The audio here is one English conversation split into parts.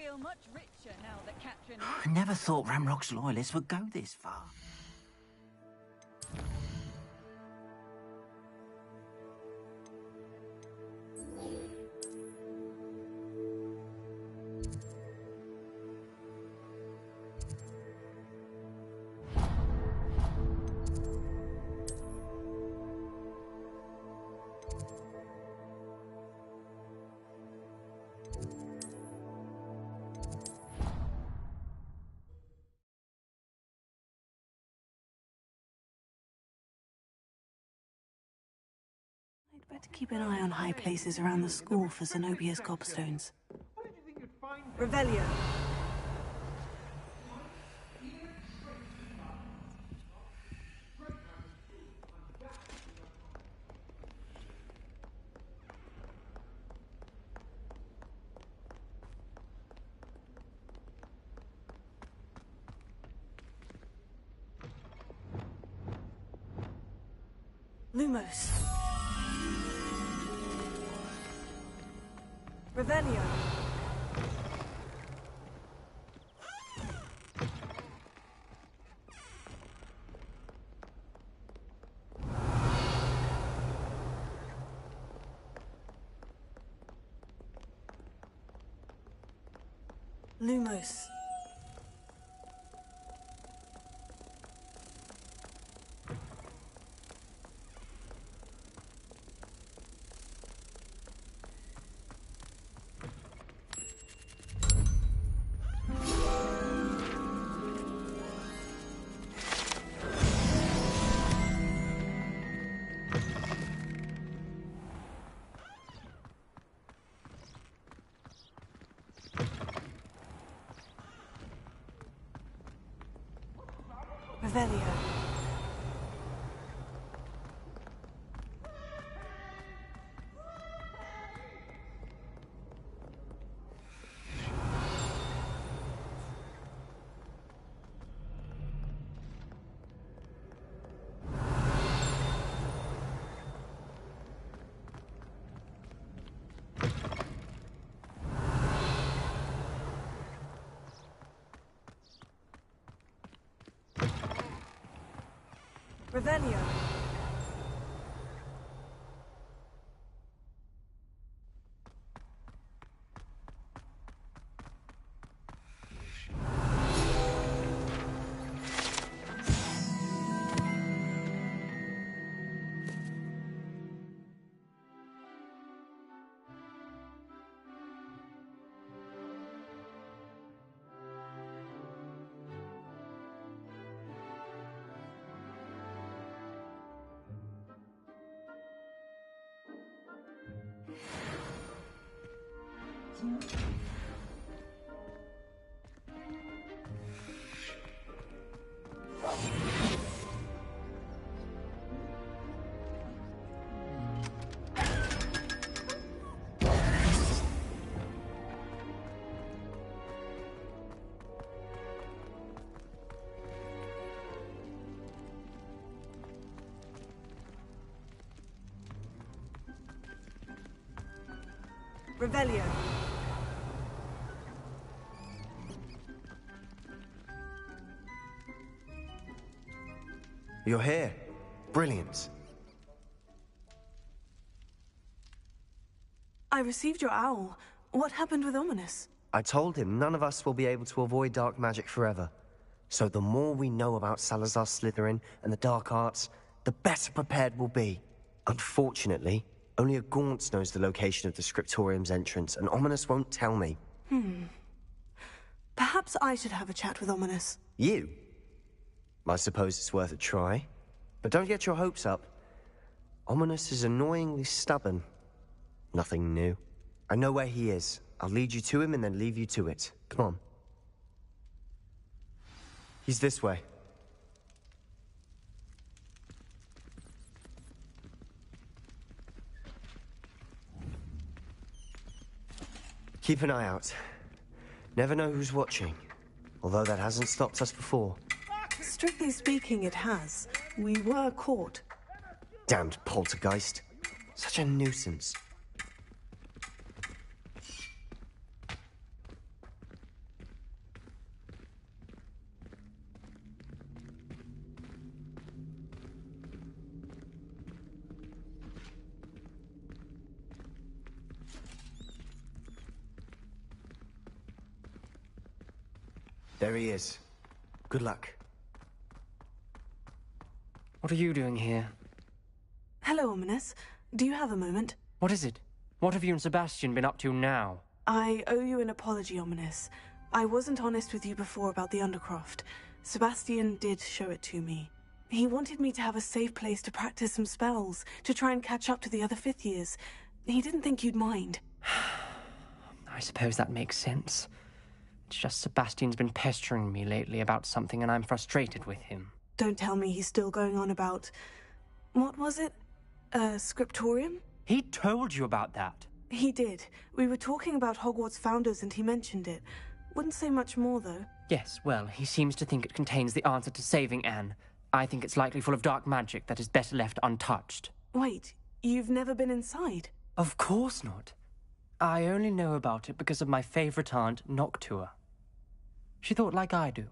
feel much richer now that Katrin... I never thought Ramrock's loyalists would go this far. I'd better keep an eye on high places around the school for Zenobia's gobstones. Revelio. Lumos. Revelio. Lumos. Revelio. Revelio. Revelio. You're here. Brilliant. I received your owl. What happened with Ominous? I told him none of us will be able to avoid dark magic forever. So the more we know about Salazar Slytherin and the dark arts, the better prepared we'll be. Unfortunately, only a Gaunt knows the location of the Scriptorium's entrance, and Ominous won't tell me. Perhaps I should have a chat with Ominous. You? I suppose it's worth a try. But don't get your hopes up. Ominous is annoyingly stubborn. Nothing new. I know where he is. I'll lead you to him and then leave you to it. Come on. He's this way. Keep an eye out. Never know who's watching. Although that hasn't stopped us before. Strictly speaking, it has. We were caught. Damned poltergeist. Such a nuisance. There he is. Good luck. What are you doing here? Hello, Ominous. Do you have a moment? What is it? What have you and Sebastian been up to now? I owe you an apology, Ominous. I wasn't honest with you before about the Undercroft. Sebastian did show it to me. He wanted me to have a safe place to practice some spells, to try and catch up to the other fifth years. He didn't think you'd mind. I suppose that makes sense. It's just Sebastian's been pestering me lately about something and I'm frustrated with him. Don't tell me he's still going on about... What was it? Scriptorium? He told you about that? He did. We were talking about Hogwarts founders and he mentioned it. Wouldn't say much more, though. Yes, well, he seems to think it contains the answer to saving Anne. I think it's likely full of dark magic that is better left untouched. Wait, you've never been inside? Of course not. I only know about it because of my favorite aunt, Noctua. She thought like I do.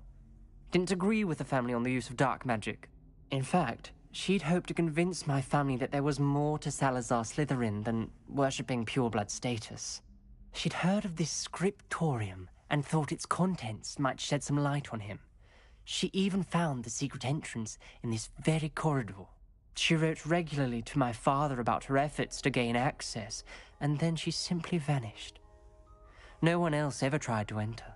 Didn't agree with the family on the use of dark magic. In fact, she'd hoped to convince my family that there was more to Salazar Slytherin than worshipping pureblood status. She'd heard of this scriptorium and thought its contents might shed some light on him. She even found the secret entrance in this very corridor. She wrote regularly to my father about her efforts to gain access, and then she simply vanished. No one else ever tried to enter.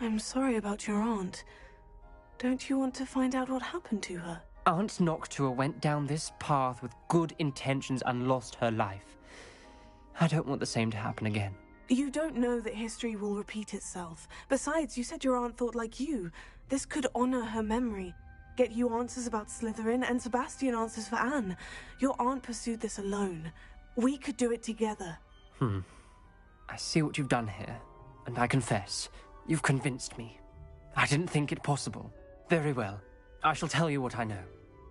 I'm sorry about your aunt. Don't you want to find out what happened to her? Aunt Noctua went down this path with good intentions and lost her life. I don't want the same to happen again. You don't know that history will repeat itself. Besides, you said your aunt thought like you. This could honor her memory. Get you answers about Slytherin and Sebastian answers for Anne. Your aunt pursued this alone. We could do it together. I see what you've done here, and I confess, you've convinced me. I didn't think it possible. Very well. I shall tell you what I know.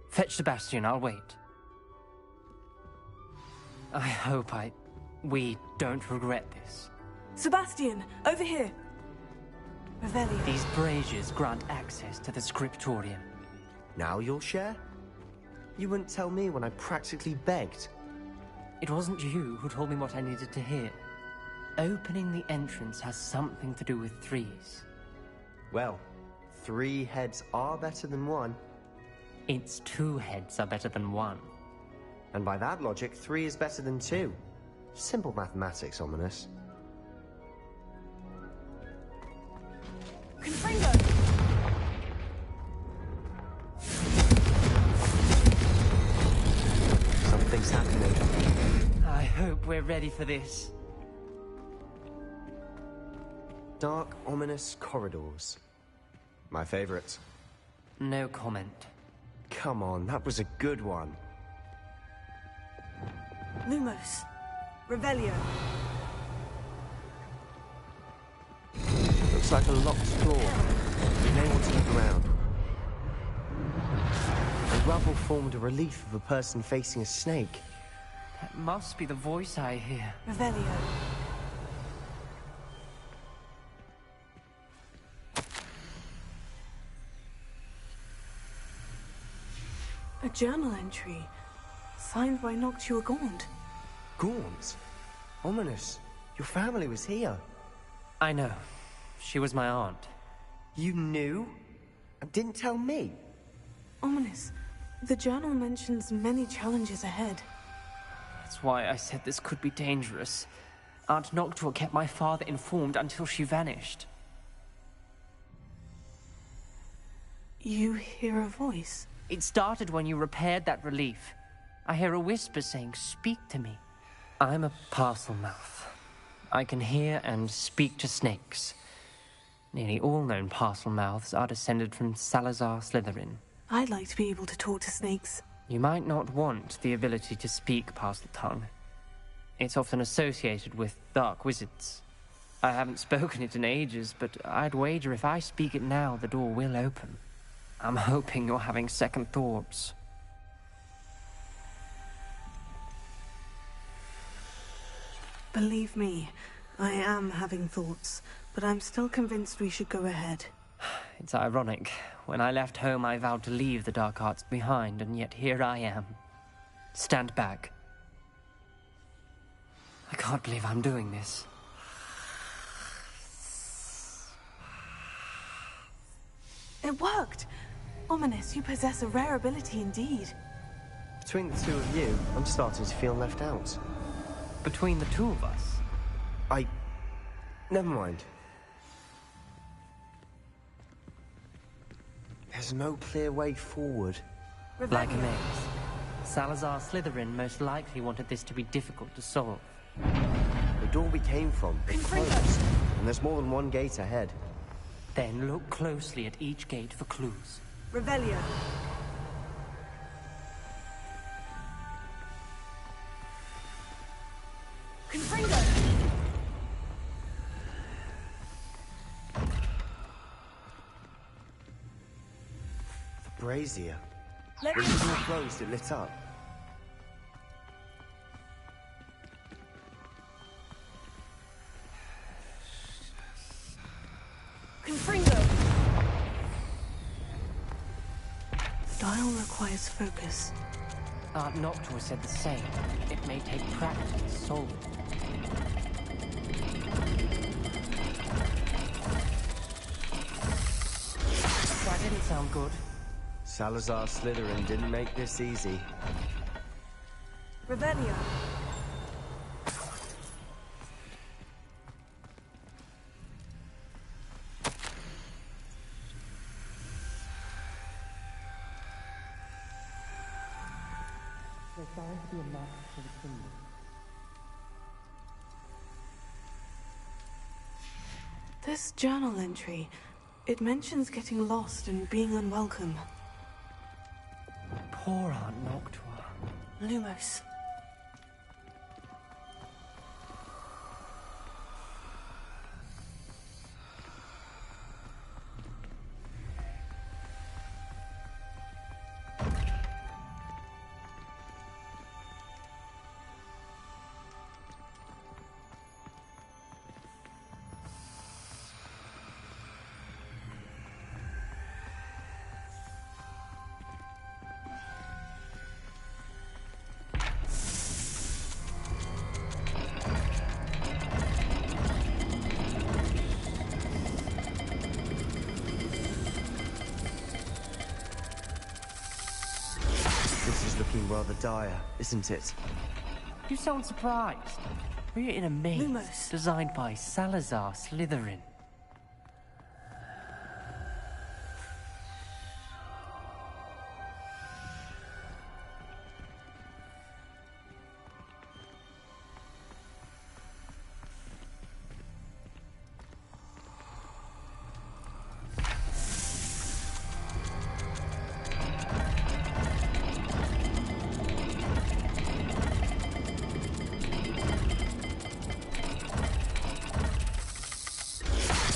Fetch Sebastian, I'll wait. I hope we don't regret this. Sebastian, over here. Revelio. These braziers grant access to the scriptorium. Now you'll share? You wouldn't tell me when I practically begged. It wasn't you who told me what I needed to hear. Opening the entrance has something to do with threes. Well, 3 heads are better than 1. It's 2 heads are better than 1. And by that logic, 3 is better than 2. Simple mathematics, Ominous. Confringo! Something's happening. I hope we're ready for this. Dark, ominous corridors. My favorite. No comment. Come on, that was a good one. Lumos. Revelio. Looks like a locked door. You may want to look around. The rubble formed a relief of a person facing a snake. That must be the voice I hear. Revelio. A journal entry, signed by Noctua Gaunt. Gaunt? Ominous. Your family was here. I know. She was my aunt. You knew? And didn't tell me? Ominous. The journal mentions many challenges ahead. That's why I said this could be dangerous. Aunt Noctua kept my father informed until she vanished. You hear a voice. It started when you repaired that relief. I hear a whisper saying, "Speak to me." I'm a parcel mouth. I can hear and speak to snakes. Nearly all known parcel mouths are descended from Salazar Slytherin. I'd like to be able to talk to snakes. You might not want the ability to speak parcel tongue. It's often associated with dark wizards. I haven't spoken it in ages, but I'd wager if I speak it now, the door will open. I'm hoping you're having second thoughts. Believe me, I am having thoughts, but I'm still convinced we should go ahead. It's ironic. When I left home, I vowed to leave the dark arts behind, and yet here I am. Stand back. can't believe I'm doing this. It worked! Ominous, you possess a rare ability indeed. Between the two of you, I'm starting to feel left out. Between the two of us? Never mind. There's no clear way forward. Like a maze. Salazar Slytherin most likely wanted this to be difficult to solve. The door we came from is closed, and there's more than one gate ahead. Then look closely at each gate for clues. Revelio. Confringo! The brazier. Let When me... the door closed, it lit up. Confringo! Dial requires focus. Aunt Noctua said the same. It may take practice to solve it. That didn't sound good. Salazar Slytherin didn't make this easy. Revelio. There's bound to be a map for the symbol. This journal entry, it mentions getting lost and being unwelcome. Poor Aunt Noctua. Lumos. This is looking rather dire, isn't it? You sound surprised. We're in a maze Lumos. designed by Salazar Slytherin.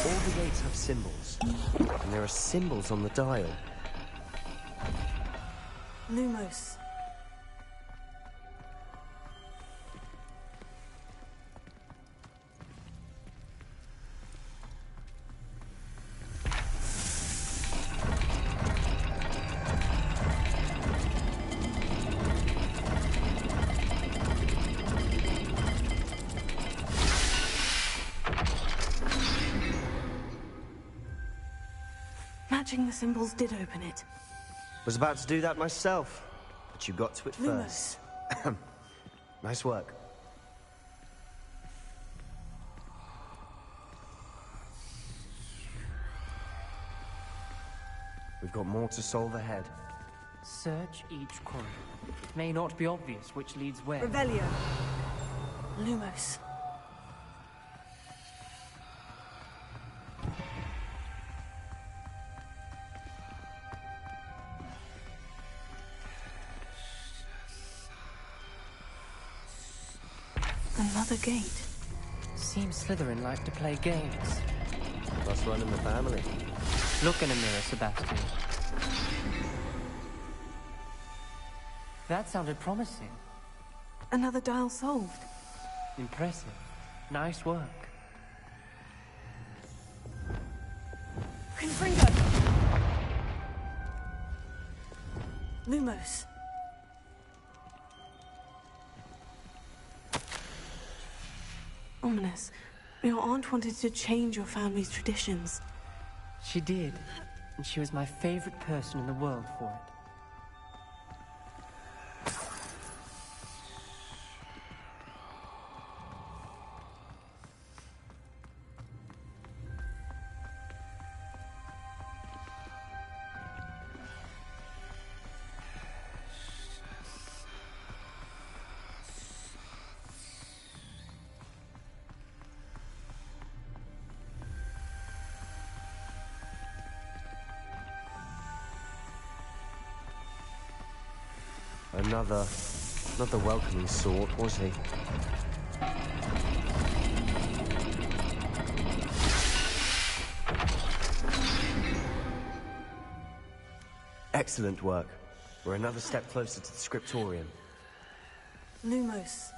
All the gates have symbols, and there are symbols on the dial. Lumos. Matching the symbols did open it. Was about to do that myself, but you got to it Lumos. first. Nice work. We've got more to solve ahead. Search each corner. It may not be obvious which leads where. Revelio. Lumos. Another gate. Seems Slytherin like to play games. Must run in the family. Look in a mirror, Sebastian. That sounded promising. Another dial solved. Impressive. Nice work. Confringo! Lumos. Ominous, your aunt wanted to change your family's traditions. She did, and she was my favorite person in the world for it. Not the welcoming sort, was he? Excellent work. We're another step closer to the scriptorium. Lumos.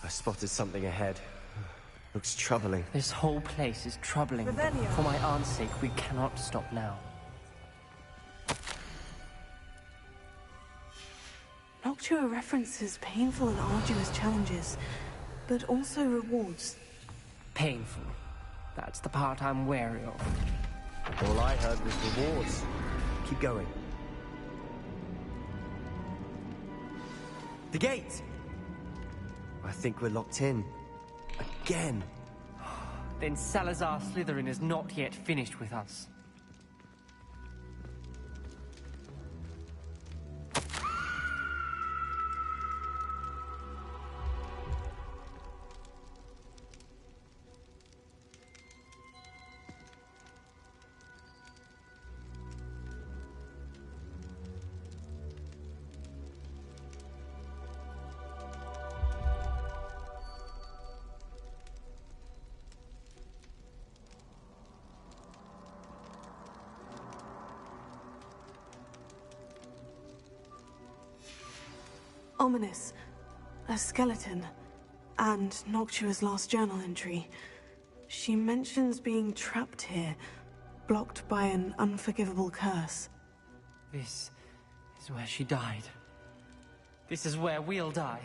I spotted something ahead. Looks troubling. This whole place is troubling. Revelio. For my aunt's sake, we cannot stop now. Noctua references painful and arduous challenges, but also rewards. Painful. That's the part I'm wary of. All I heard was rewards. Keep going. The gate! I think we're locked in. Again. Then Salazar Slytherin is not yet finished with us. Ominous. A skeleton. And Noctua's last journal entry. She mentions being trapped here, blocked by an unforgivable curse. This is where she died. This is where we'll die.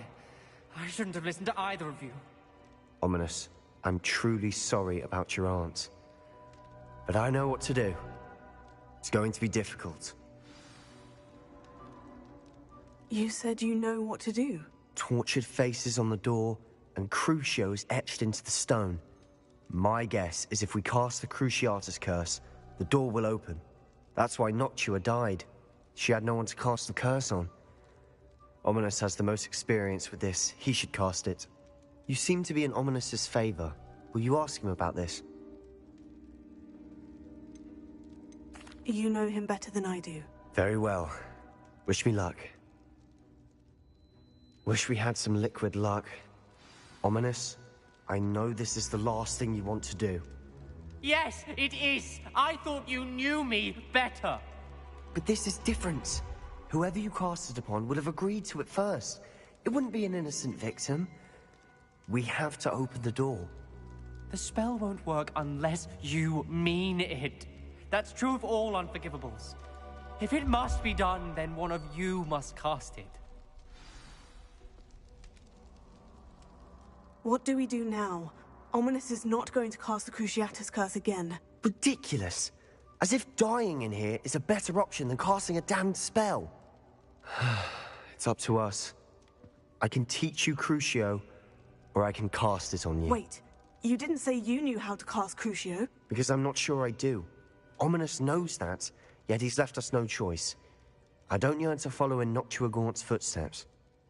I shouldn't have listened to either of you. Ominous, I'm truly sorry about your aunt. But I know what to do. It's going to be difficult. You said you know what to do. Tortured faces on the door, and Crucios etched into the stone. My guess is if we cast the Cruciatus curse, the door will open. That's why Noctua died. She had no one to cast the curse on. Ominous has the most experience with this. He should cast it. You seem to be in Ominous's favor. Will you ask him about this? You know him better than I do. Very well. Wish me luck. Wish we had some liquid luck. Ominous, I know this is the last thing you want to do. Yes, it is! I thought you knew me better! But this is different. Whoever you cast it upon would have agreed to it first. It wouldn't be an innocent victim. We have to open the door. The spell won't work unless you mean it. That's true of all unforgivables. If it must be done, then one of you must cast it. What do we do now? Ominous is not going to cast the Cruciatus curse again. Ridiculous. As if dying in here is a better option than casting a damned spell. It's up to us. I can teach you Crucio, or I can cast it on you. Wait, you didn't say you knew how to cast Crucio? Because I'm not sure I do. Ominous knows that, yet he's left us no choice. I don't yearn to follow in Noctua Gaunt's footsteps.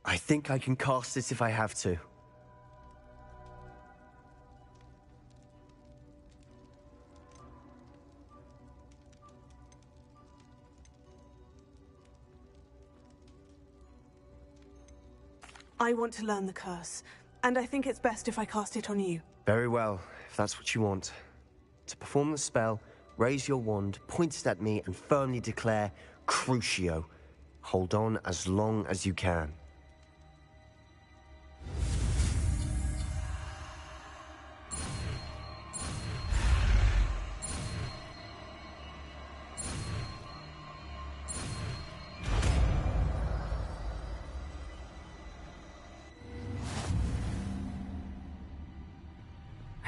I think I can cast it if I have to. I want to learn the curse, and I think it's best if I cast it on you. Very well, if that's what you want. To perform the spell, raise your wand, point it at me, and firmly declare, Crucio. Hold on as long as you can.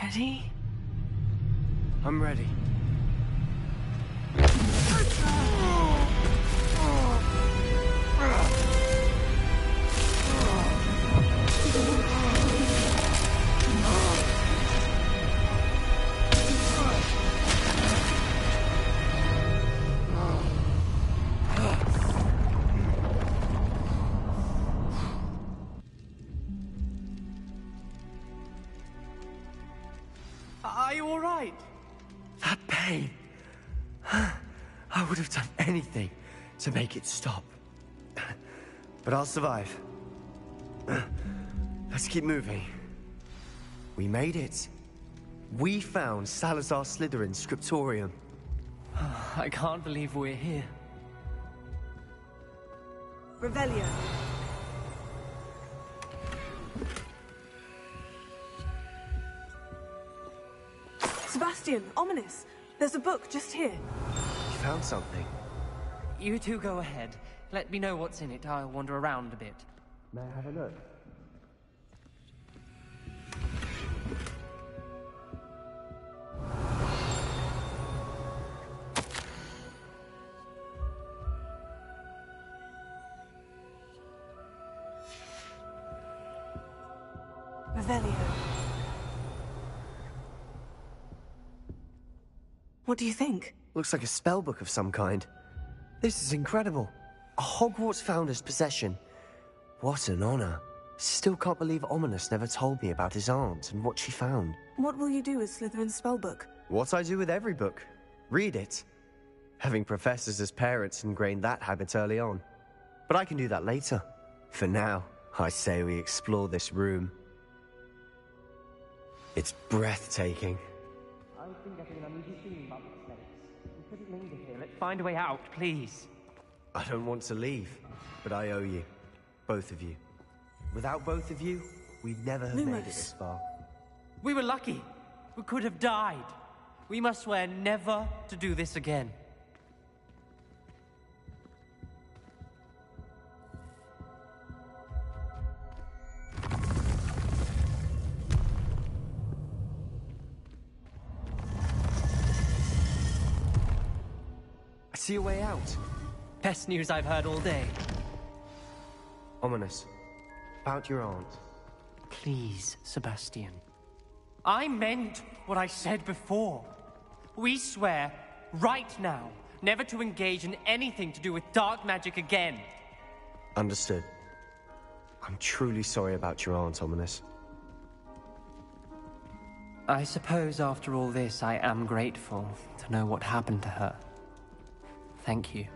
Ready? I'm ready. Are you all right? That pain. I would have done anything to make it stop. But I'll survive. Let's keep moving. We made it. We found Salazar Slytherin's scriptorium. I can't believe we're here. Revelio. Sebastian, ominous. There's a book just here. You found something. You two go ahead. Let me know what's in it. I'll wander around a bit. May I have a look? Revelio. What do you think? Looks like a spellbook of some kind. This is incredible. A Hogwarts founder's possession. What an honor. Still can't believe Ominous never told me about his aunt and what she found. What will you do with Slytherin's spellbook? What I do with every book. Read it. Having professors as parents ingrained that habit early on. But I can do that later. For now, I say we explore this room. It's breathtaking. I think getting an uneasy feeling about this place. We couldn't linger here. Let's find a way out, please. I don't want to leave, but I owe you. Both of you. Without both of you, we'd never have made it this far. We were lucky. We could have died. We must swear never to do this again. I see a way out. Best news I've heard all day. Ominous. About your aunt. Please, Sebastian. I meant what I said before. We swear, right now, never to engage in anything to do with dark magic again. Understood. I'm truly sorry about your aunt, Ominous. I suppose after all this, I am grateful to know what happened to her. Thank you.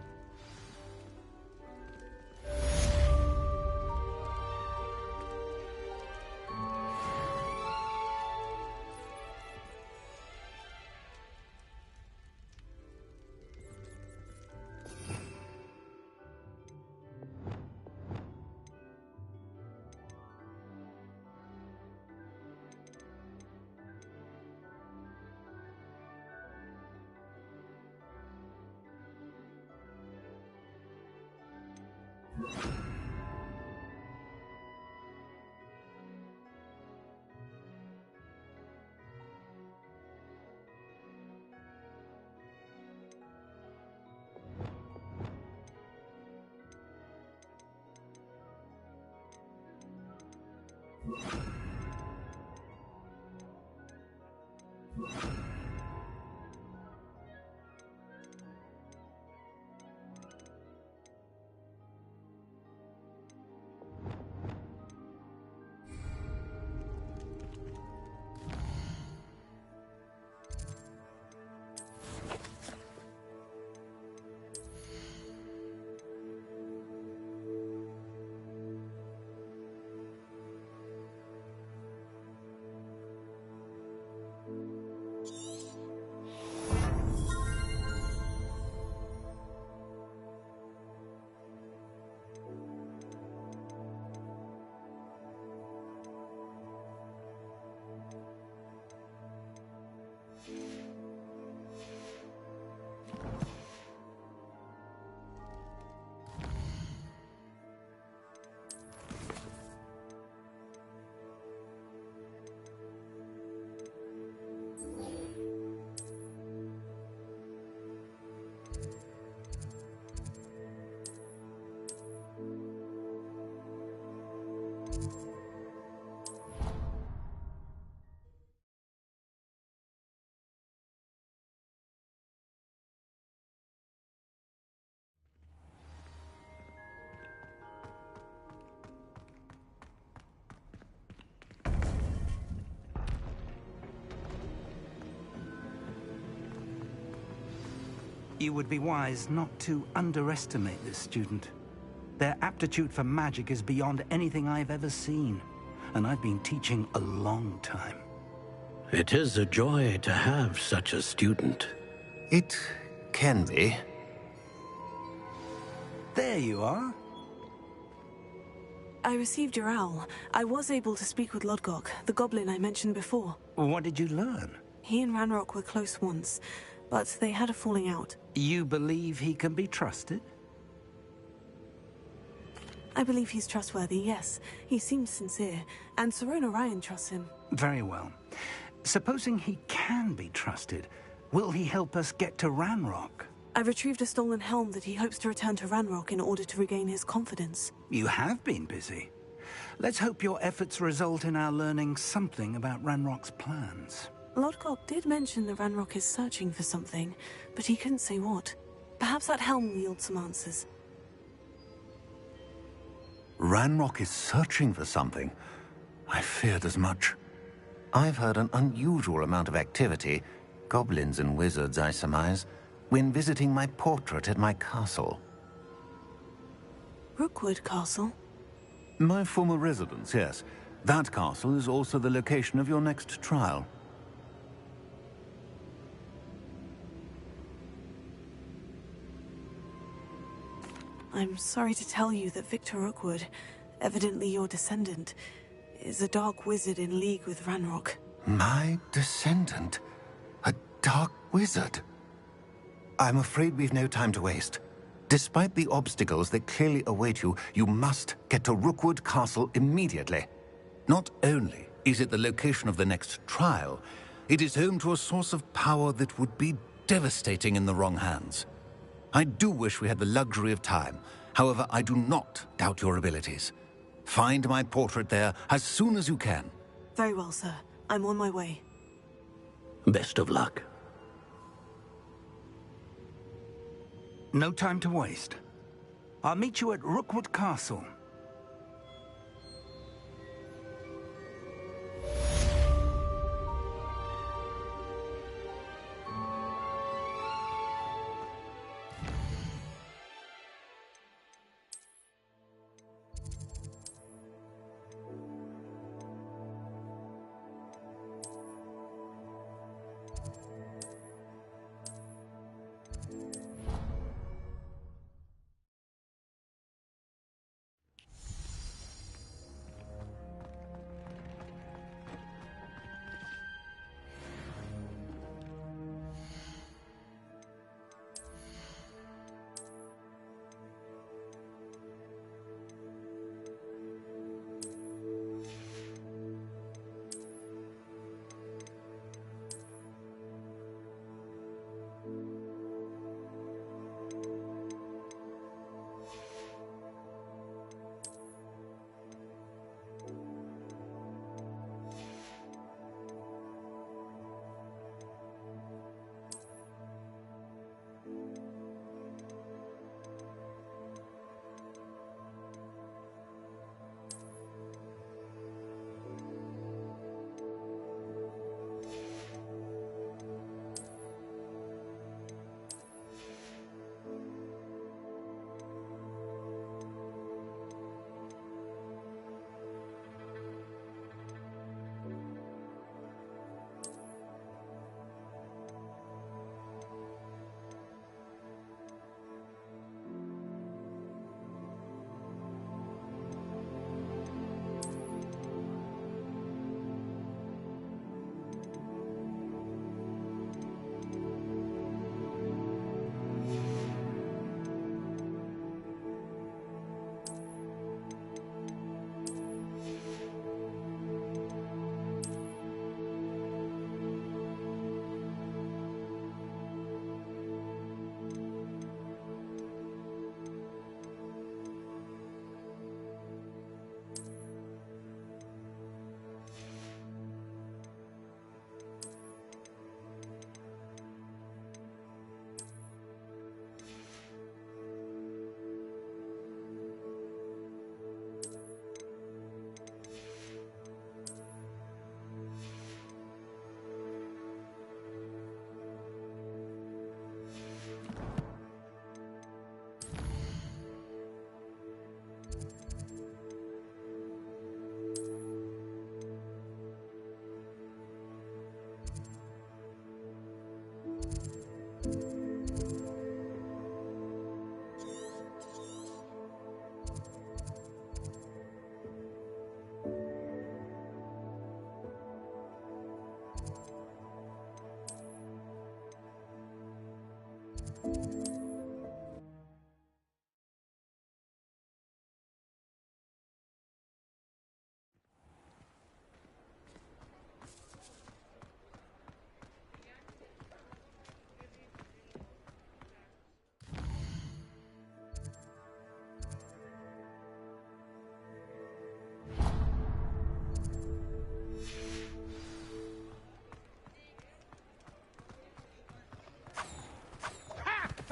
You would be wise not to underestimate this student. Their aptitude for magic is beyond anything I've ever seen, and I've been teaching a long time. It is a joy to have such a student. It can be. There you are. I received your owl. I was able to speak with Lodgok, the goblin I mentioned before. What did you learn? He and Ranrock were close once, but they had a falling out. You believe he can be trusted? I believe he's trustworthy, yes. He seems sincere, and Sirona Ryan trusts him. Very well. Supposing he can be trusted, will he help us get to Ranrock? I've retrieved a stolen helm that he hopes to return to Ranrock in order to regain his confidence. You have been busy. Let's hope your efforts result in our learning something about Ranrock's plans. Lodgok did mention that Ranrock is searching for something, but he couldn't say what. Perhaps that helm will yield some answers. Ranrock is searching for something. I feared as much. I've heard an unusual amount of activity, goblins and wizards, I surmise, when visiting my portrait at my castle. Rookwood Castle? My former residence, yes. That castle is also the location of your next trial. I'm sorry to tell you that Victor Rookwood, evidently your descendant, is a dark wizard in league with Ranrock. My descendant? A dark wizard? I'm afraid we've no time to waste. Despite the obstacles that clearly await you, you must get to Rookwood Castle immediately. Not only is it the location of the next trial, it is home to a source of power that would be devastating in the wrong hands. I do wish we had the luxury of time. However, I do not doubt your abilities. Find my portrait there as soon as you can. Very well, sir. I'm on my way. Best of luck. No time to waste. I'll meet you at Rookwood Castle.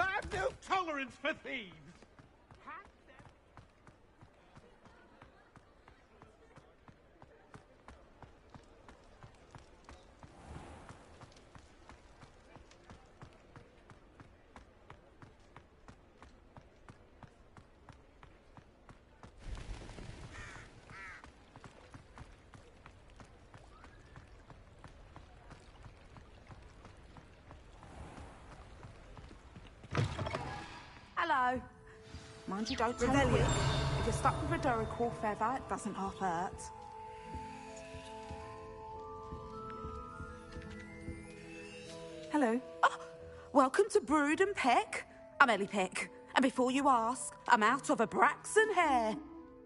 I have no tolerance for thieves! Hello. Mind you don't turn quick. If you're stuck with a Duracell feather, it doesn't half hurt. Hello. Oh, welcome to Brood and Peck. I'm Ellie Peck. And before you ask, I'm out of a Braxton hair.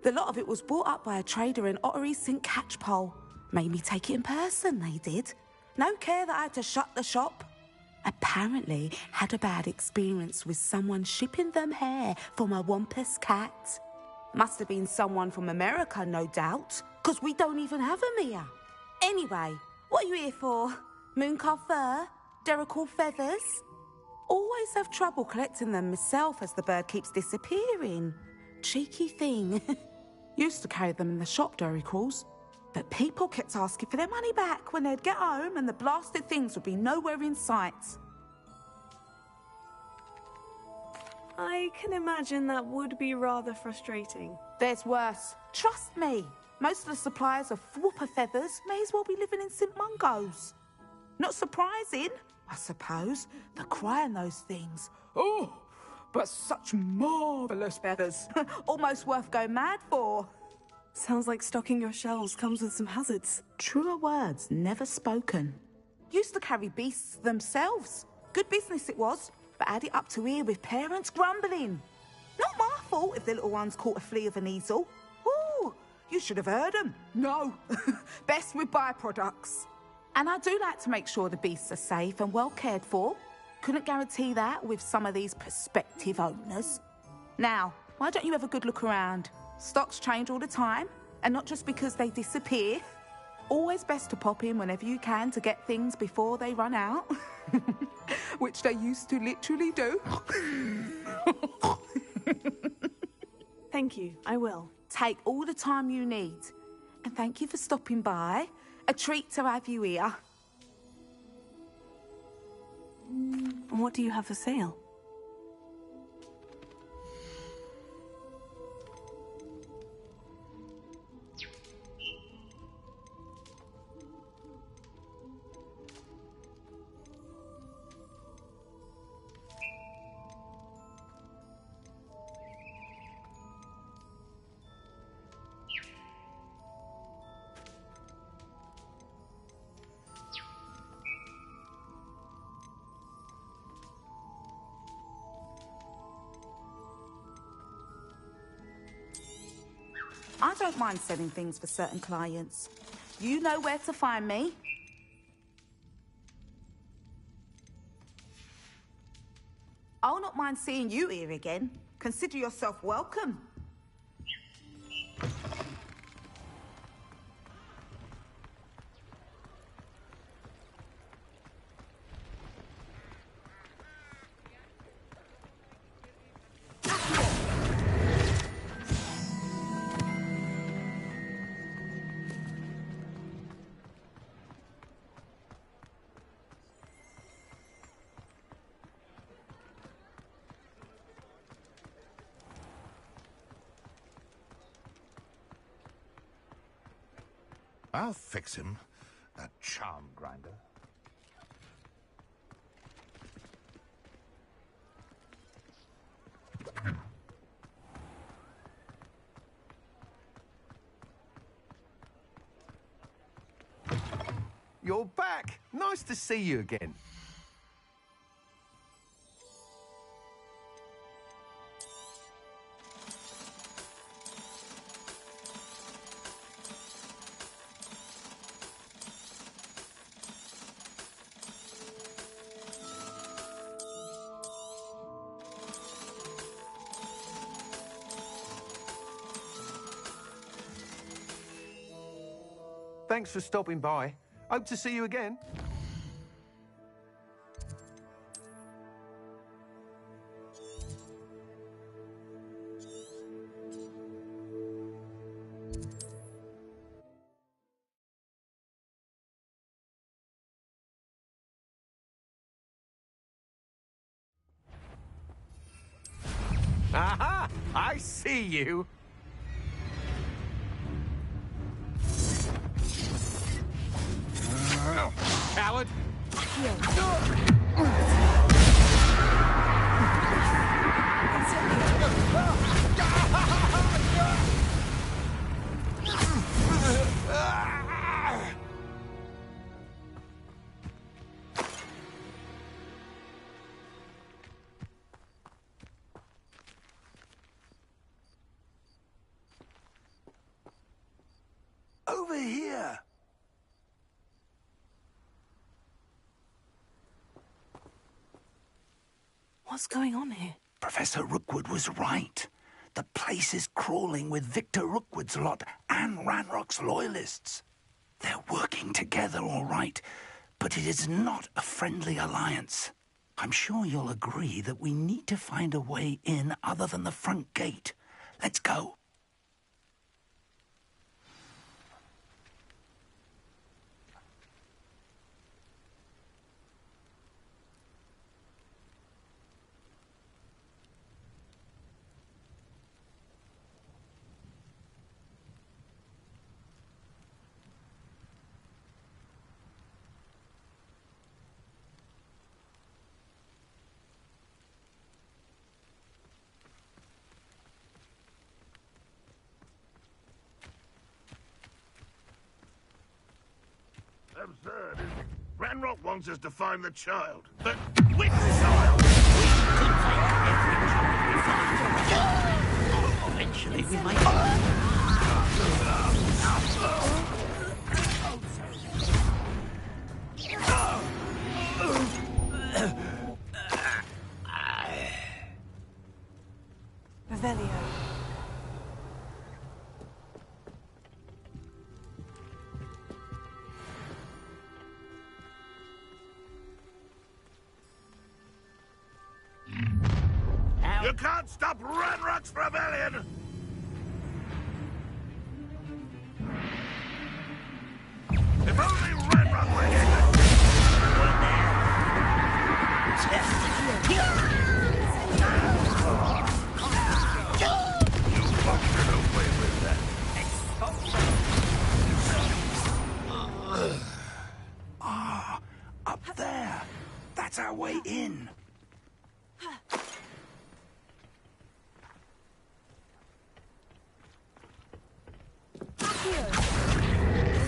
The lot of it was bought up by a trader in Ottery St. Catchpole. Made me take it in person, they did. No care that I had to shut the shop. Apparently had a bad experience with someone shipping them hair for my Wampus cat. Must have been someone from America, no doubt, because we don't even have them here. Anyway, what are you here for? Mooncar fur? Duracell feathers? Always have trouble collecting them myself as the bird keeps disappearing. Cheeky thing. Used to carry them in the shop, Duracalls. But people kept asking for their money back when they'd get home and the blasted things would be nowhere in sight. I can imagine that would be rather frustrating. There's worse. Trust me. Most of the suppliers of whooper feathers may as well be living in St. Mungo's. Not surprising, I suppose. The cry in those things. Oh, but such marvellous feathers. Almost worth going mad for. Sounds like stocking your shelves comes with some hazards. Truer words never spoken. Used to carry beasts themselves. Good business it was, but had it up to here with parents grumbling. Not my fault if the little ones caught a flea of an easel. Ooh, you should have heard them. No, best with byproducts. And I do like to make sure the beasts are safe and well cared for. Couldn't guarantee that with some of these prospective owners. Now, why don't you have a good look around? Stocks change all the time, and not just because they disappear. Always best to pop in whenever you can to get things before they run out. Which they used to literally do. Thank you, I will. Take all the time you need. And thank you for stopping by. A treat to have you here. What do you have for sale? I don't mind selling things for certain clients. You know where to find me. I'll not mind seeing you here again. Consider yourself welcome. I'll fix him, that charm grinder. You're back! Nice to see you again. Thanks for stopping by. Hope to see you again. Aha! I see you. Coward! Over here! What's going on here? Professor Rookwood was right. The place is crawling with Victor Rookwood's lot and Ranrock's loyalists. They're working together, all right, but it is not a friendly alliance. I'm sure you'll agree that we need to find a way in other than the front gate. Let's go. Absurd, isn't it? Ranrock wants us to find the child. But which child? We could find every child we find. Eventually we might... Revelio. You can't stop Ranrock's rebellion! If only Ranrock were here! You won't get away with that. Ah, up there. That's our way in.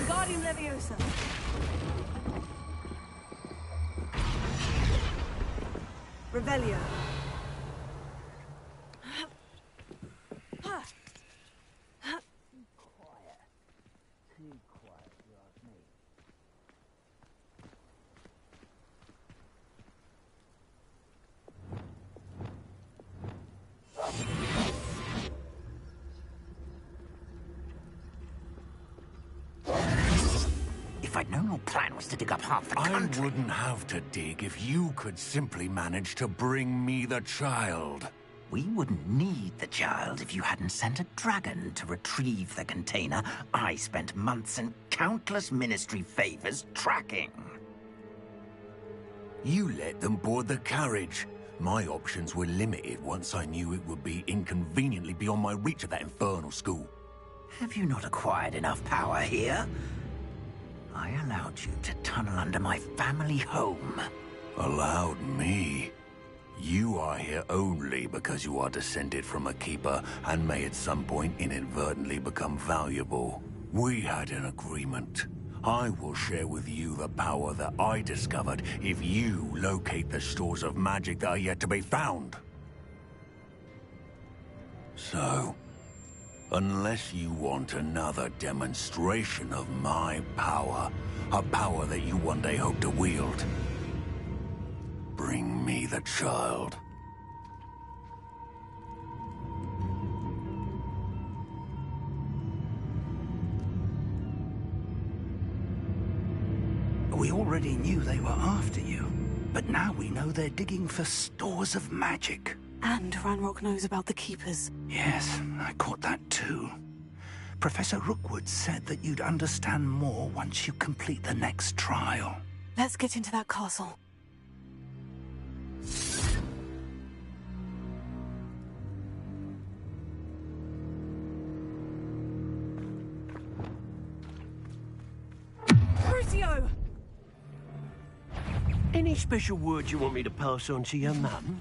Wingardium Leviosa. Revelio. If I'd known your plan was to dig up half the country... I wouldn't have to dig if you could simply manage to bring me the child. We wouldn't need the child if you hadn't sent a dragon to retrieve the container I spent months and countless ministry favors tracking. You let them board the carriage. My options were limited once I knew it would be inconveniently beyond my reach at that infernal school. Have you not acquired enough power here? I allowed you to tunnel under my family home. Allowed me? You are here only because you are descended from a keeper and may at some point inadvertently become valuable. We had an agreement. I will share with you the power that I discovered if you locate the stores of magic that are yet to be found. So, unless you want another demonstration of my power, a power that you one day hope to wield, bring me the child. already knew they were after you. But now we know they're digging for stores of magic. And Ranrock knows about the Keepers. Yes, I caught that too. Professor Rookwood said that you'd understand more once you complete the next trial. Let's get into that castle. Crucio! Any special words you want me to pass on to your mum?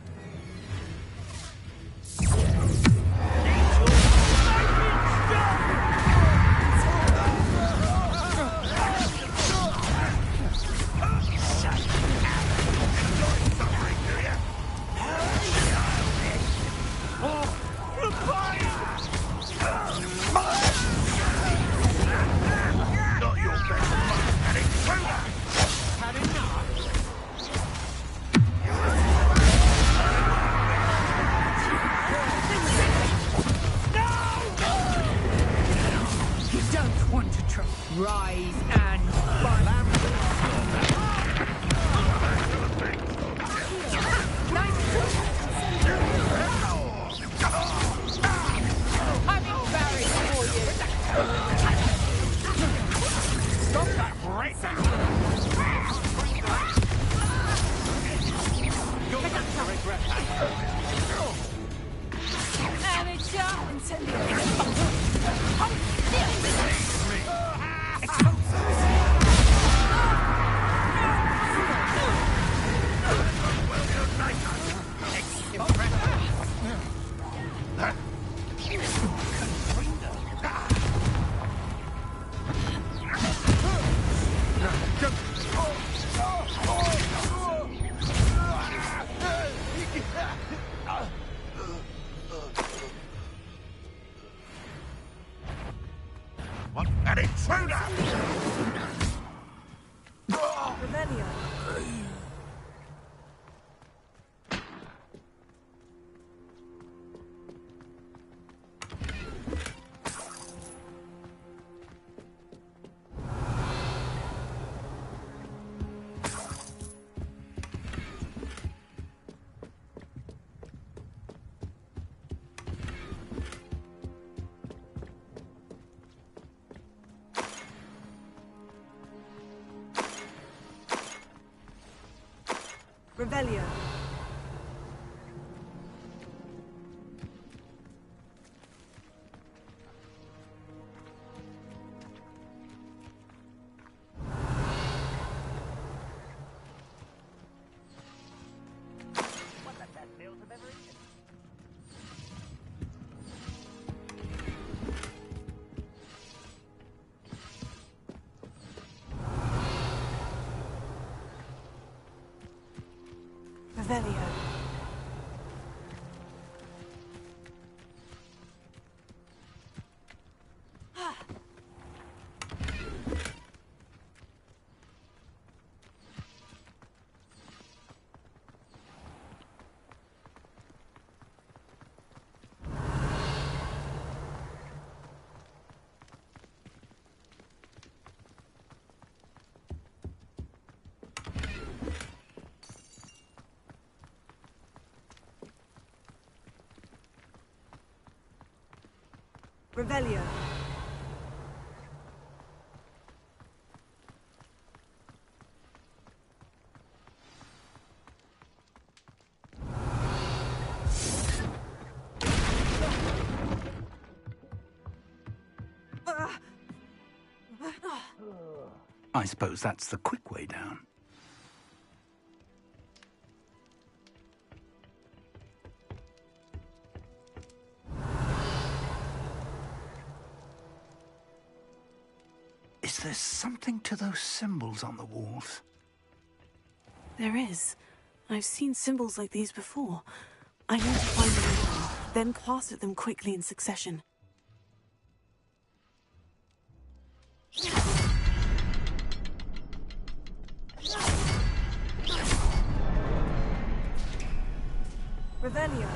Rise and fight. Stop that What? An intruder! Revelio. Revelio. Revelio. Revelio. I suppose that's the quick way down. Is there something to those symbols on the walls? There is. I've seen symbols like these before. I need to find them, then cast at them quickly in succession. Revelio.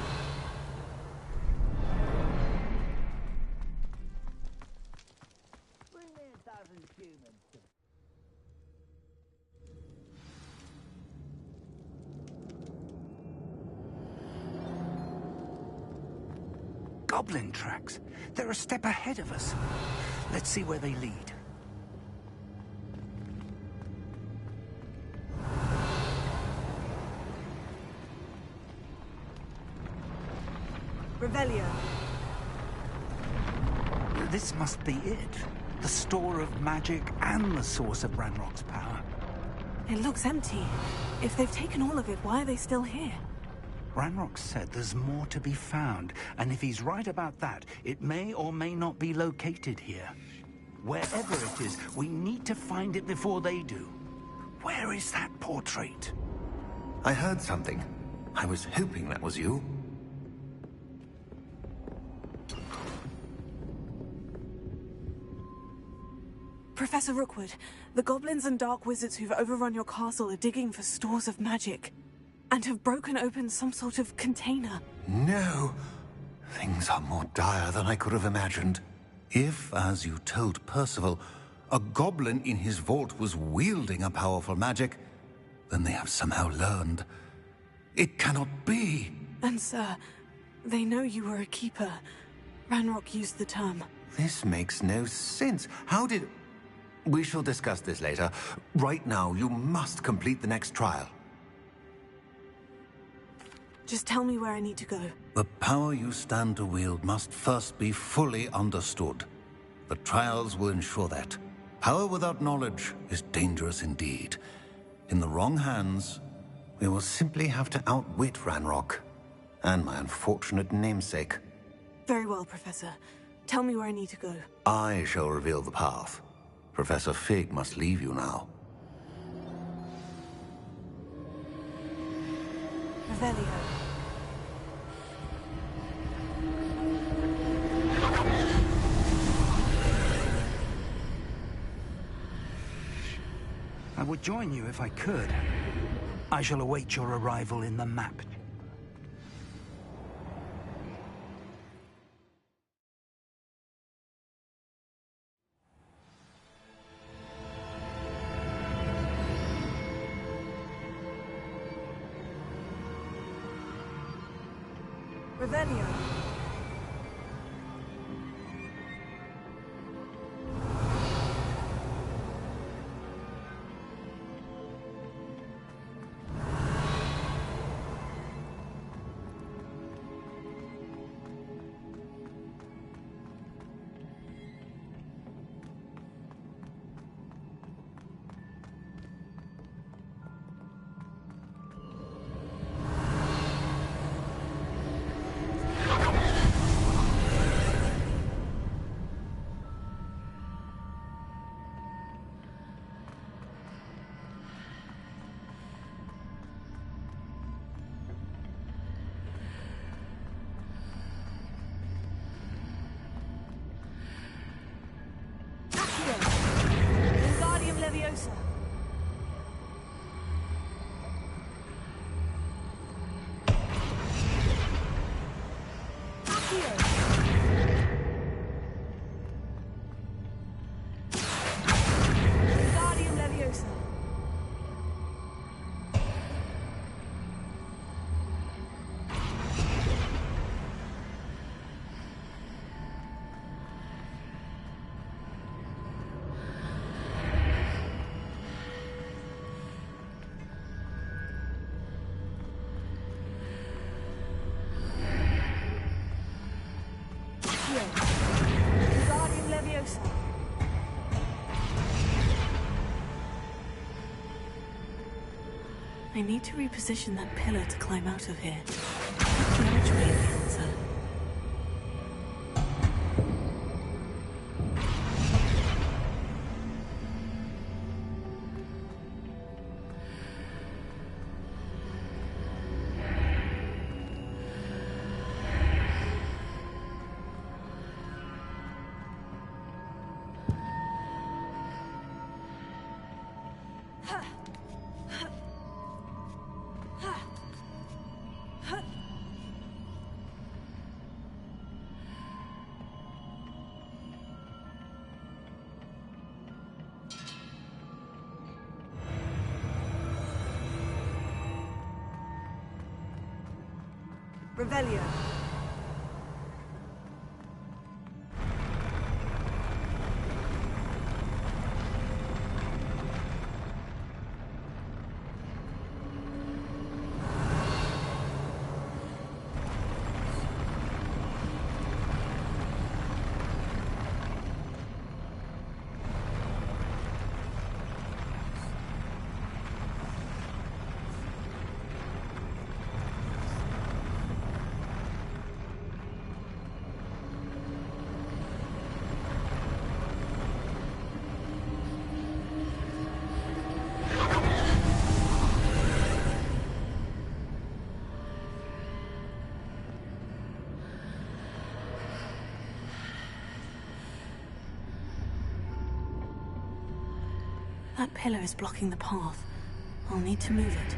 Goblin tracks. They're a step ahead of us. Let's see where they lead. Revelio. This must be it. The store of magic and the source of Ranrock's power. It looks empty. If they've taken all of it, why are they still here? Ranrock said there's more to be found, and if he's right about that, it may or may not be located here. Wherever it is, we need to find it before they do. Where is that portrait? I heard something. I was hoping that was you. Professor Rookwood, the goblins and dark wizards who've overrun your castle are digging for stores of magic, and have broken open some sort of container. No! Things are more dire than I could have imagined. If, as you told Percival, a goblin in his vault was wielding a powerful magic, then they have somehow learned. It cannot be! And sir, they know you were a keeper. Ranrock used the term. This makes no sense. How did... We shall discuss this later. Right now, you must complete the next trial. Just tell me where I need to go. The power you stand to wield must first be fully understood. The trials will ensure that. Power without knowledge is dangerous indeed. In the wrong hands, we will simply have to outwit Ranrock, and my unfortunate namesake. Very well, Professor. Tell me where I need to go. I shall reveal the path. Professor Fig must leave you now. Revelio. I would join you if I could. I shall await your arrival in the map. Revelio. Wingardium Leviosa. Accio. Wingardium Leviosa. Wingardium Leviosa. I need to reposition that pillar to climb out of here. The archway is the answer. Revelio. That pillar is blocking the path. I'll need to move it.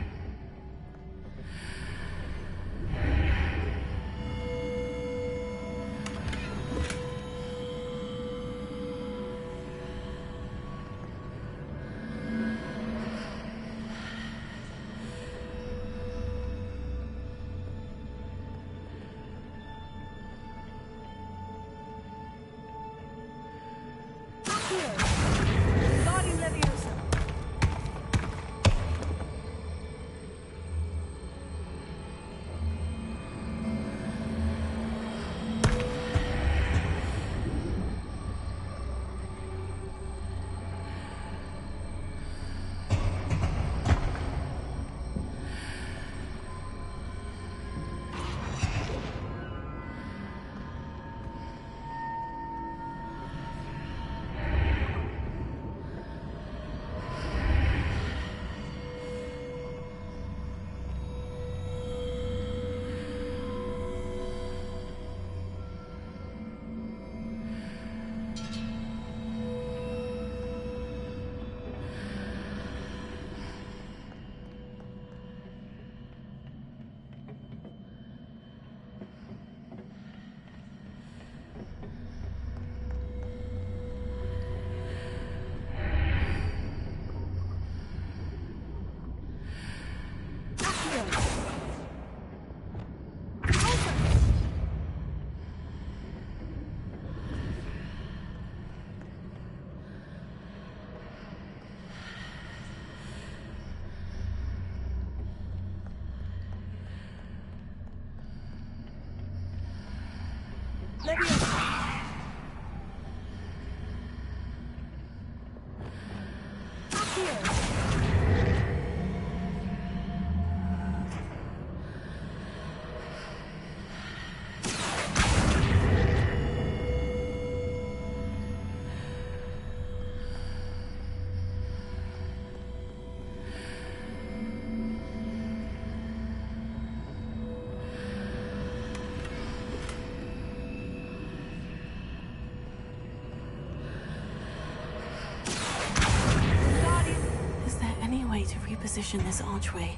Guardian Leviosa. Is there any way to reposition this archway?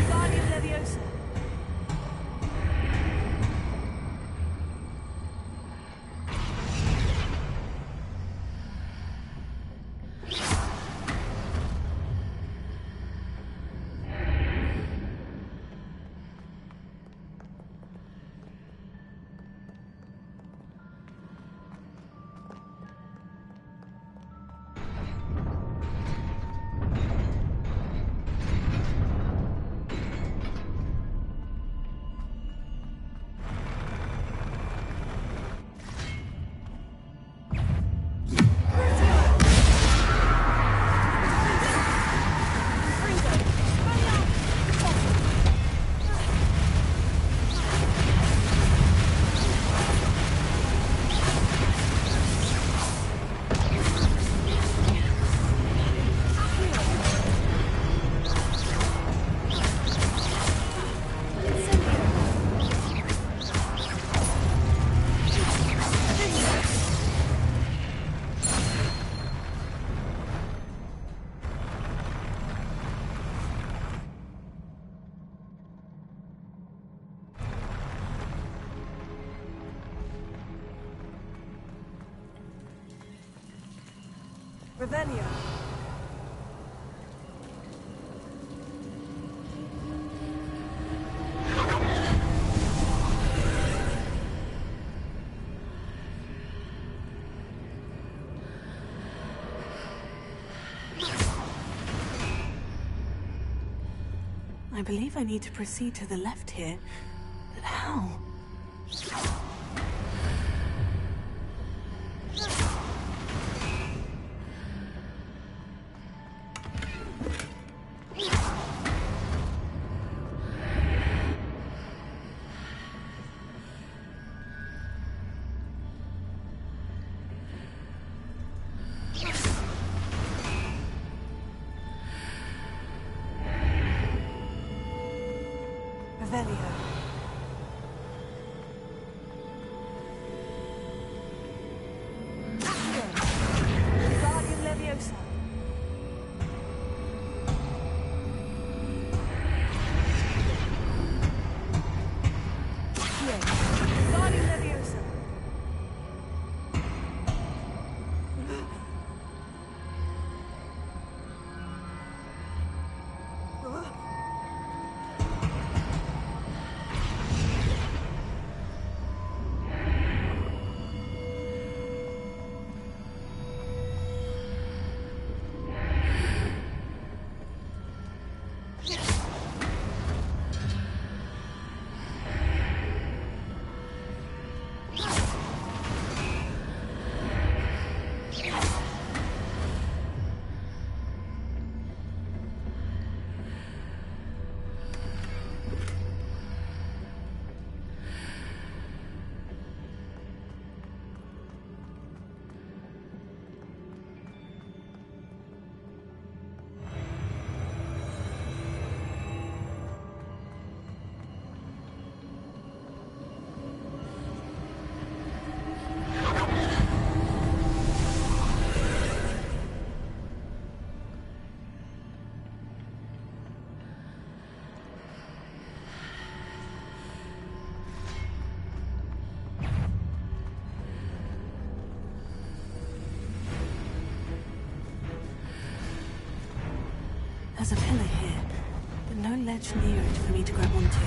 Guardian Leviosa. Revelio. I believe I need to proceed to the left here. But how? Guardian Leviosa. There's a pillar here, but no ledge near it for me to grab onto.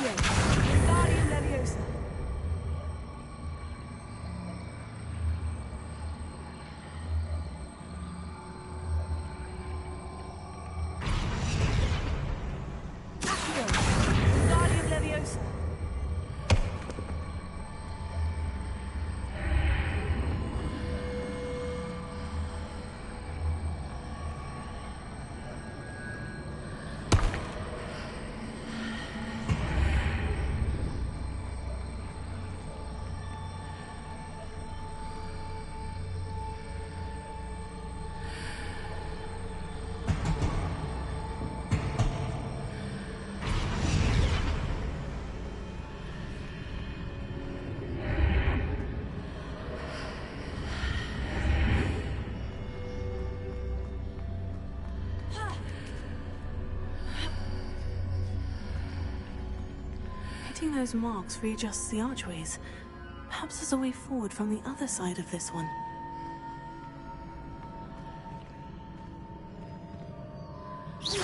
Wingardium Leviosa. Accio. Wingardium Leviosa. Hitting those marks readjusts the archways. Perhaps there's a way forward from the other side of this one. Accio.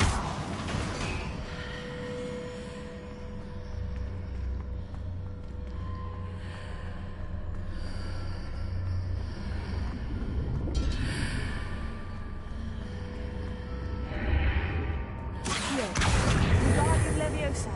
Wingardium Leviosa.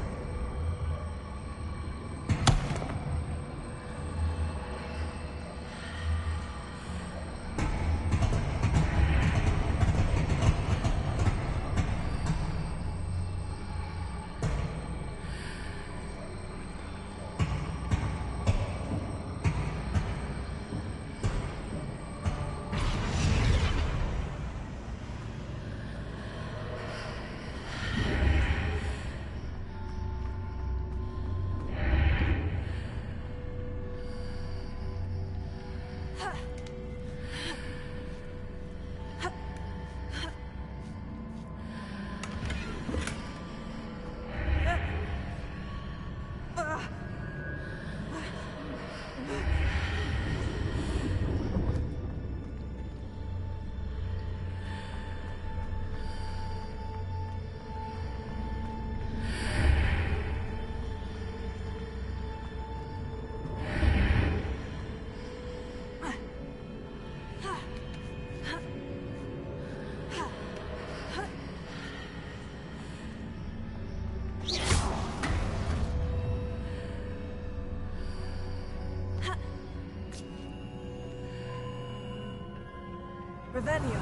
Revelio.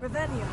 Revelio.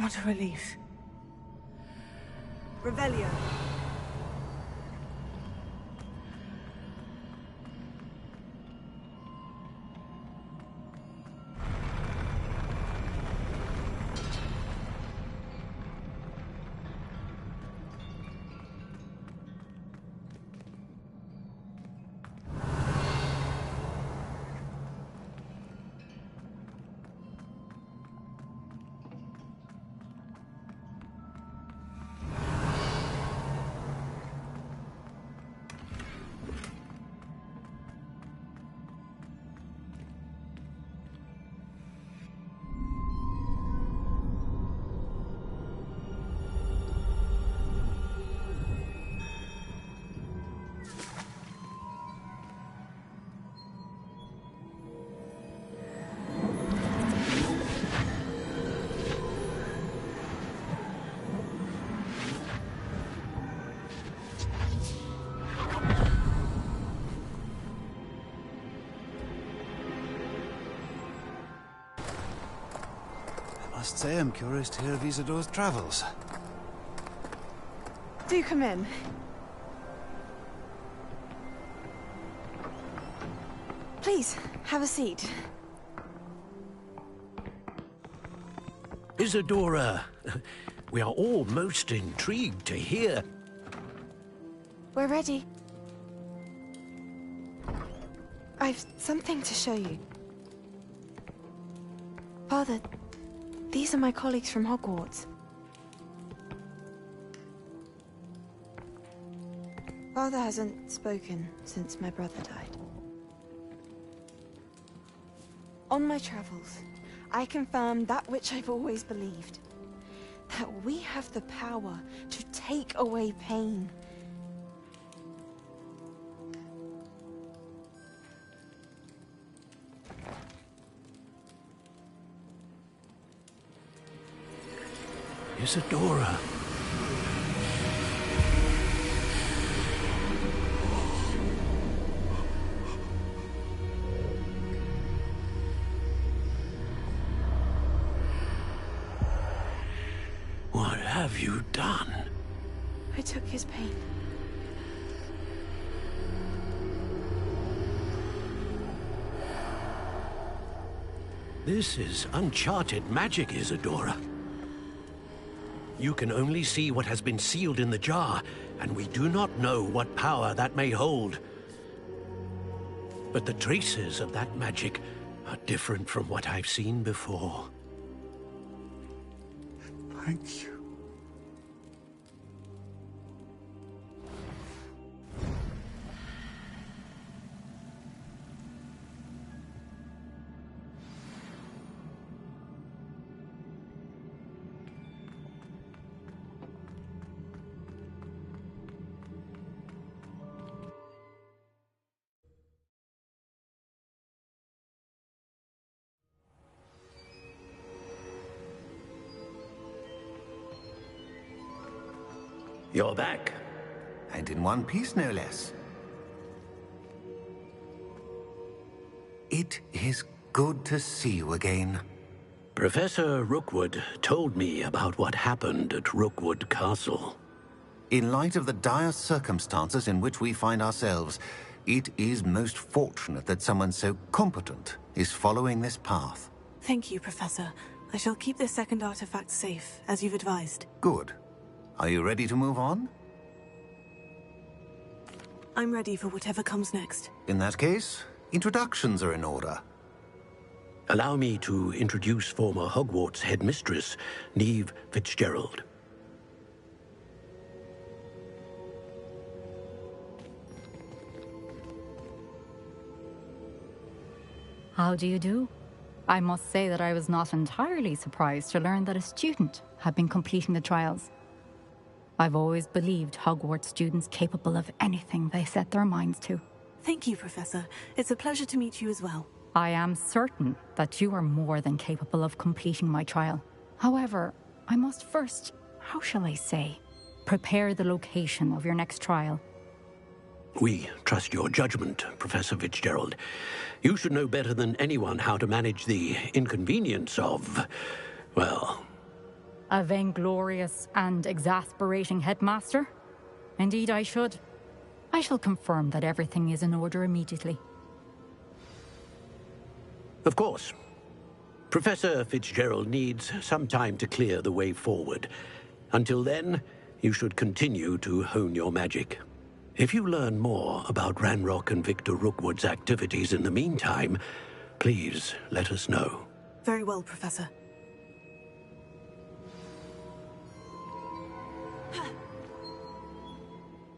What a relief. Revelio. must say I'm curious to hear of Isadore's travels. Do come in. Please, have a seat. Isadora, we are all most intrigued to hear. We're ready. I've something to show you. Father, these are my colleagues from Hogwarts. Father hasn't spoken since my brother died. On my travels, I confirmed that which I've always believed. That we have the power to take away pain. Isadora. What have you done? I took his pain. This is uncharted magic, Isadora. You can only see what has been sealed in the jar, and we do not know what power that may hold. But the traces of that magic are different from what I've seen before. Thank you. You're back. And in one piece, no less. It is good to see you again. Professor Rookwood told me about what happened at Rookwood Castle. In light of the dire circumstances in which we find ourselves, it is most fortunate that someone so competent is following this path. Thank you, Professor. I shall keep this second artifact safe, as you've advised. Good. Are you ready to move on? I'm ready for whatever comes next. In that case, introductions are in order. Allow me to introduce former Hogwarts headmistress, Neve Fitzgerald. How do you do? I must say that I was not entirely surprised to learn that a student had been completing the trials. I've always believed Hogwarts students capable of anything they set their minds to. Thank you, Professor. It's a pleasure to meet you as well. I am certain that you are more than capable of completing my trial. However, I must first, how shall I say, prepare the location of your next trial. We trust your judgment, Professor Fitzgerald. You should know better than anyone how to manage the inconvenience of, well... A vainglorious and exasperating headmaster? Indeed I should. I shall confirm that everything is in order immediately. Of course. Professor Fitzgerald needs some time to clear the way forward. Until then, you should continue to hone your magic. If you learn more about Ranrock and Victor Rookwood's activities in the meantime, please let us know. Very well, Professor.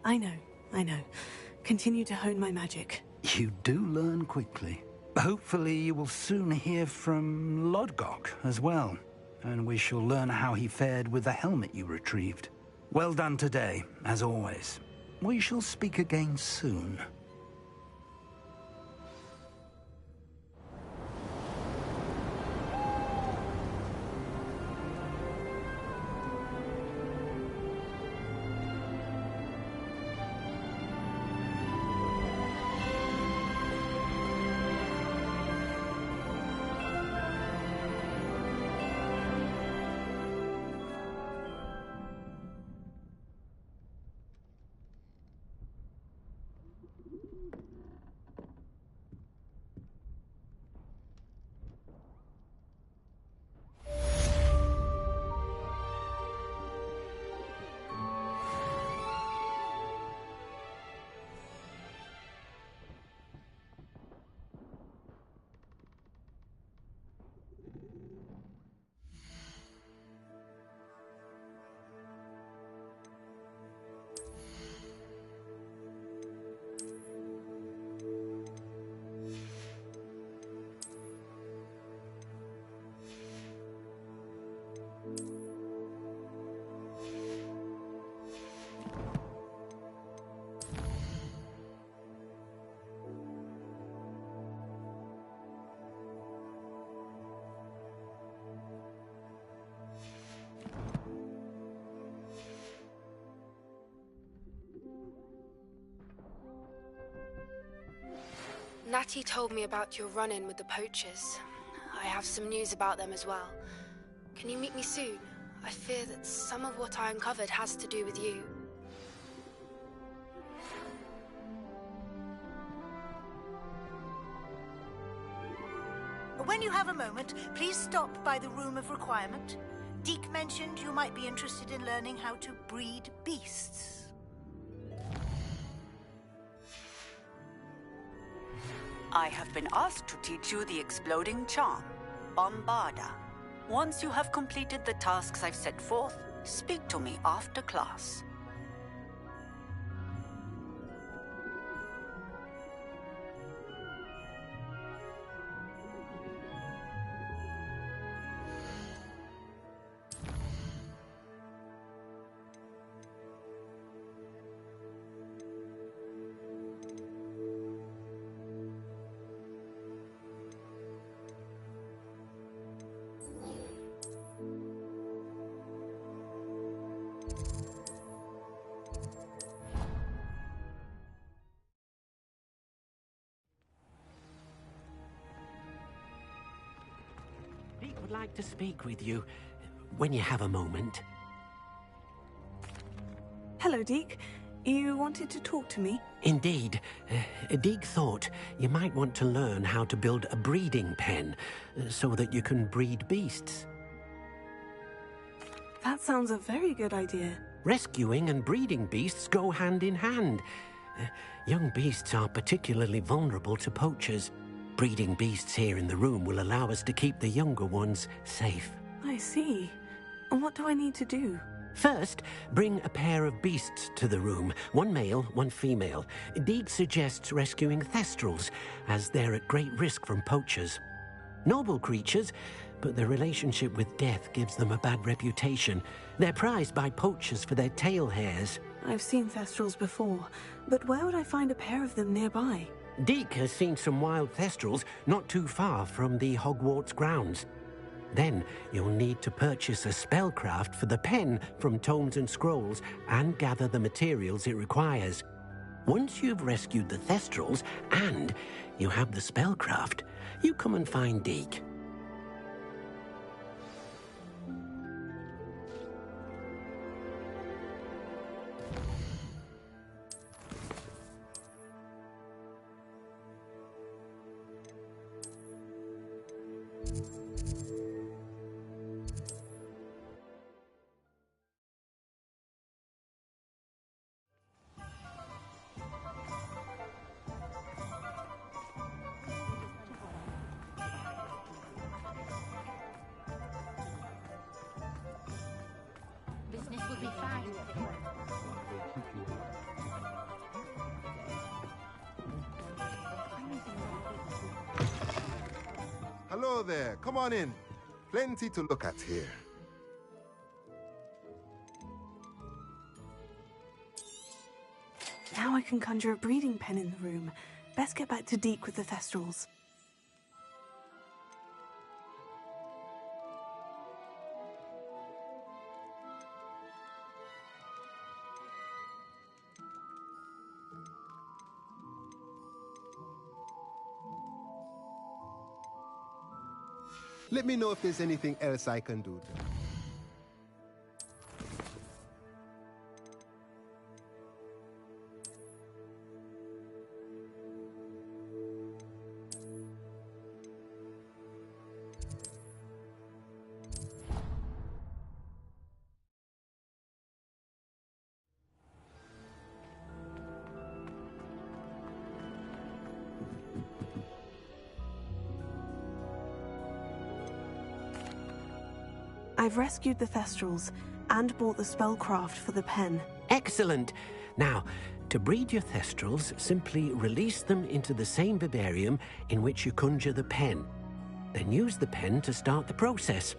I know. Continue to hone my magic. You do learn quickly. Hopefully you will soon hear from Lodgok as well, and we shall learn how he fared with the helmet you retrieved. Well done today, as always. We shall speak again soon. Natty told me about your run-in with the poachers. I have some news about them as well. Can you meet me soon? I fear that some of what I uncovered has to do with you. When you have a moment, please stop by the Room of Requirement. Deke mentioned you might be interested in learning how to breed beasts. I have been asked to teach you the exploding charm, Bombarda. Once you have completed the tasks I've set forth, speak to me after class. Deke would like to speak with you when you have a moment. Hello, Deke. You wanted to talk to me? Indeed. Deke thought you might want to learn how to build a breeding pen so that you can breed beasts. That sounds a very good idea. Rescuing and breeding beasts go hand in hand. Young beasts are particularly vulnerable to poachers. Breeding beasts here in the room will allow us to keep the younger ones safe. I see. And what do I need to do? First, bring a pair of beasts to the room. One male, one female. Deke suggests rescuing thestrals, as they're at great risk from poachers. Noble creatures, but their relationship with death gives them a bad reputation. They're prized by poachers for their tail hairs. I've seen thestrals before, but where would I find a pair of them nearby? Deke has seen some wild thestrals not too far from the Hogwarts grounds. Then you'll need to purchase a spellcraft for the pen from Tomes and Scrolls and gather the materials it requires. Once you've rescued the thestrals and you have the spellcraft, you come and find Deke. Business will be fine. Hello there. Come on in. Plenty to look at here. Now I can conjure a breeding pen in the room. Best get back to Deke with the thestrals. Let me know if there's anything else I can do. I've rescued the thestrals and bought the spellcraft for the pen. Excellent! Now, to breed your thestrals, simply release them into the same vivarium in which you conjure the pen. Then use the pen to start the process.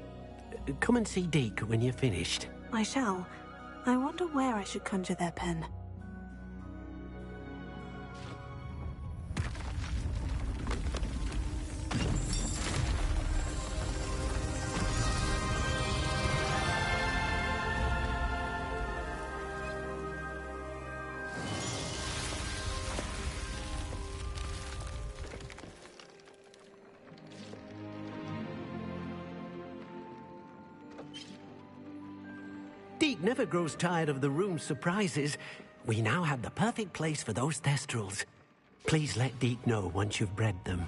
Come and see Deke when you're finished. I shall. I wonder where I should conjure their pen. never grows tired of the room's surprises. We now have the perfect place for those thestrals. Please let Deke know once you've bred them.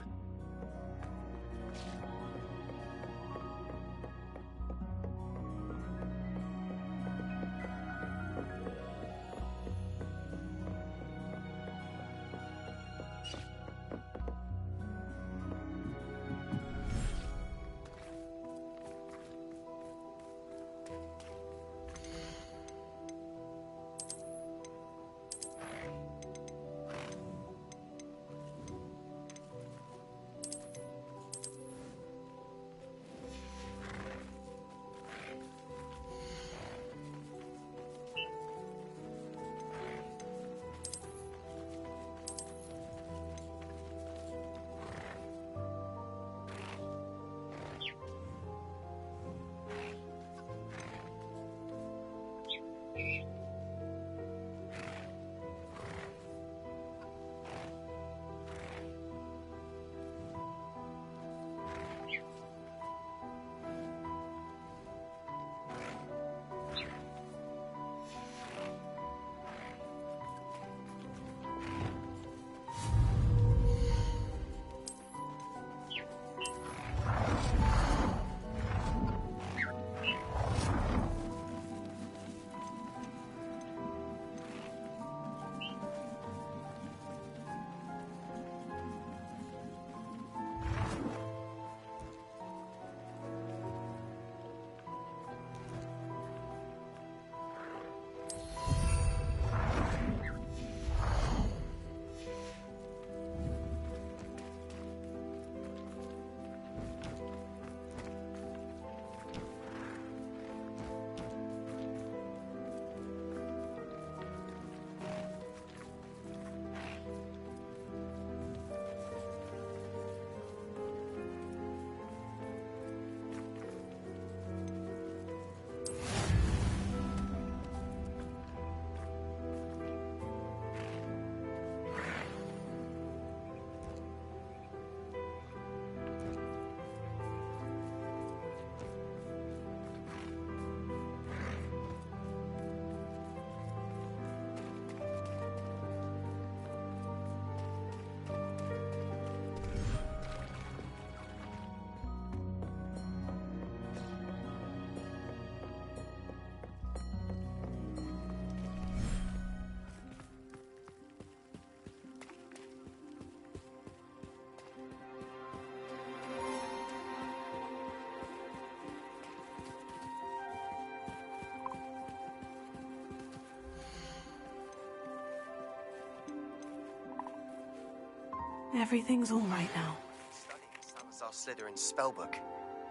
Everything's all right now. Studying Salazar Slytherin's spellbook.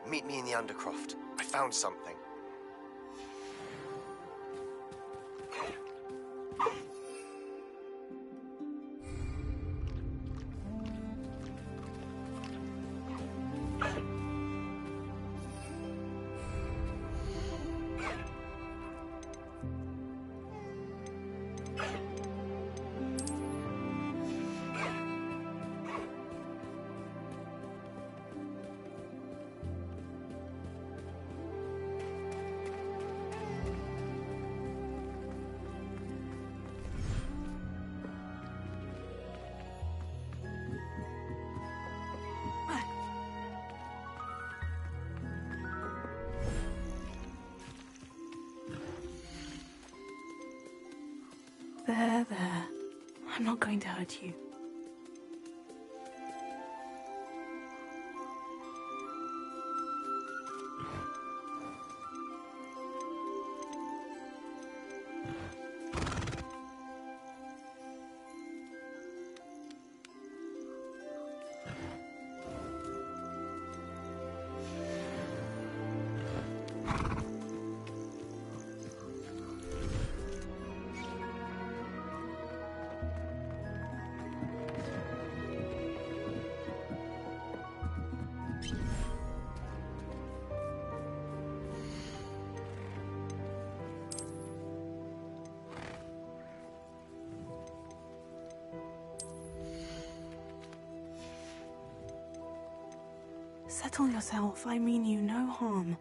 Meet me in the Undercroft. I found something. There. I'm not going to hurt you. Settle yourself. I mean you no harm.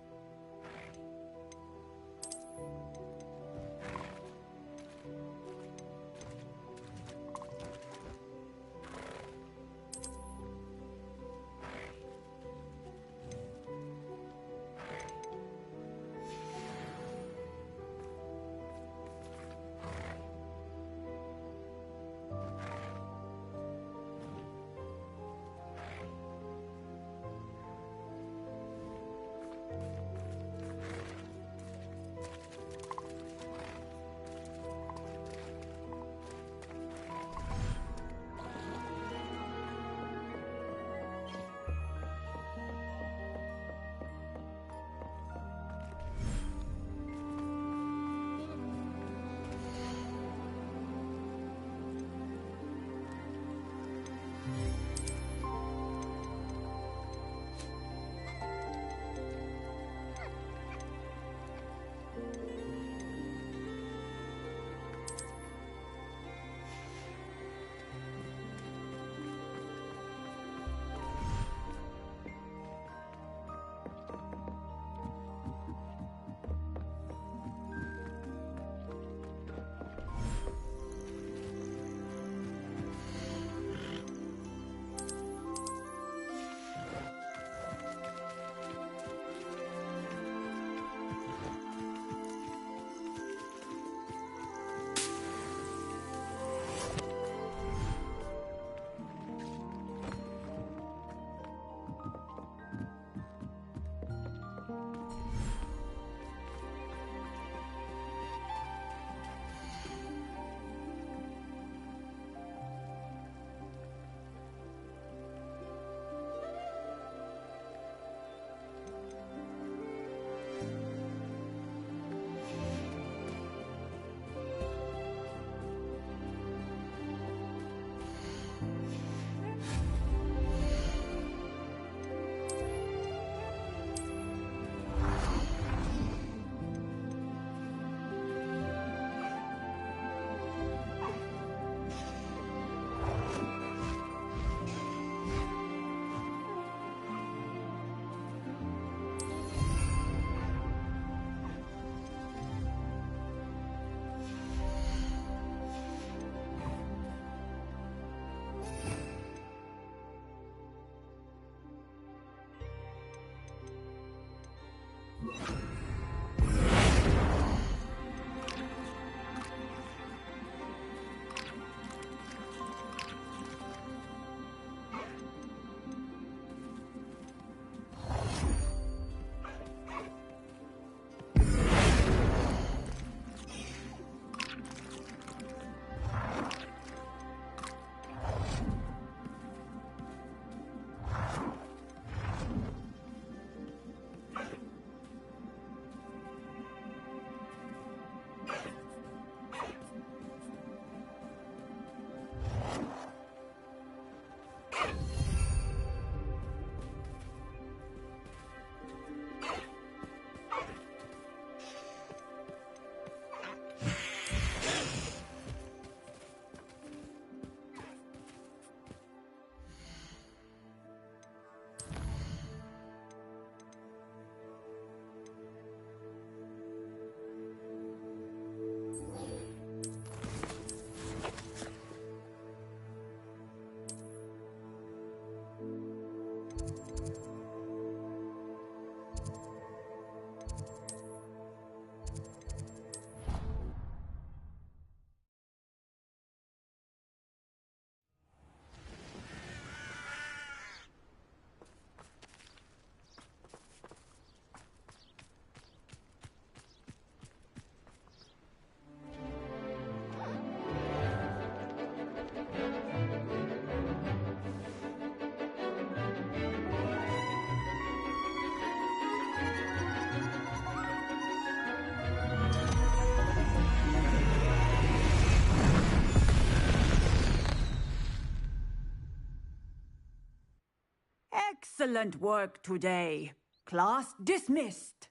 Excellent work today. Class dismissed.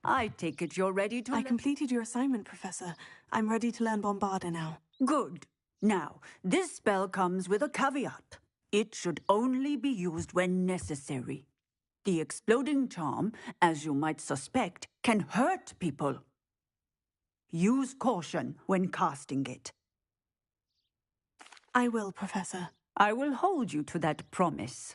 I take it you're ready to... I completed your assignment, Professor. I'm ready to learn Bombarda now. Good. Now, this spell comes with a caveat. It should only be used when necessary. The exploding charm, as you might suspect, can hurt people. Use caution when casting it. I will, Professor. I will hold you to that promise.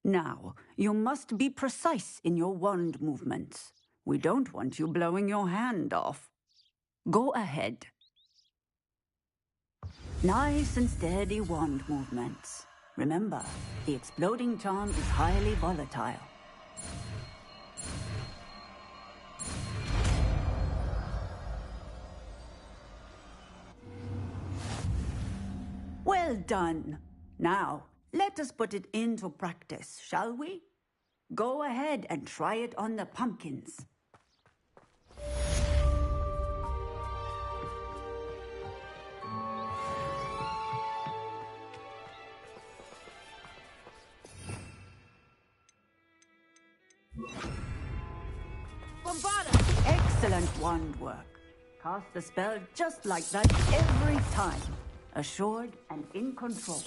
Now, you must be precise in your wand movements. We don't want you blowing your hand off. Go ahead. Nice and steady wand movements. Remember, the exploding charm is highly volatile. Well done. Now, let us put it into practice, shall we? Go ahead and try it on the pumpkins. Bombarda! Excellent wand work. Cast the spell just like that every time. Assured and in control.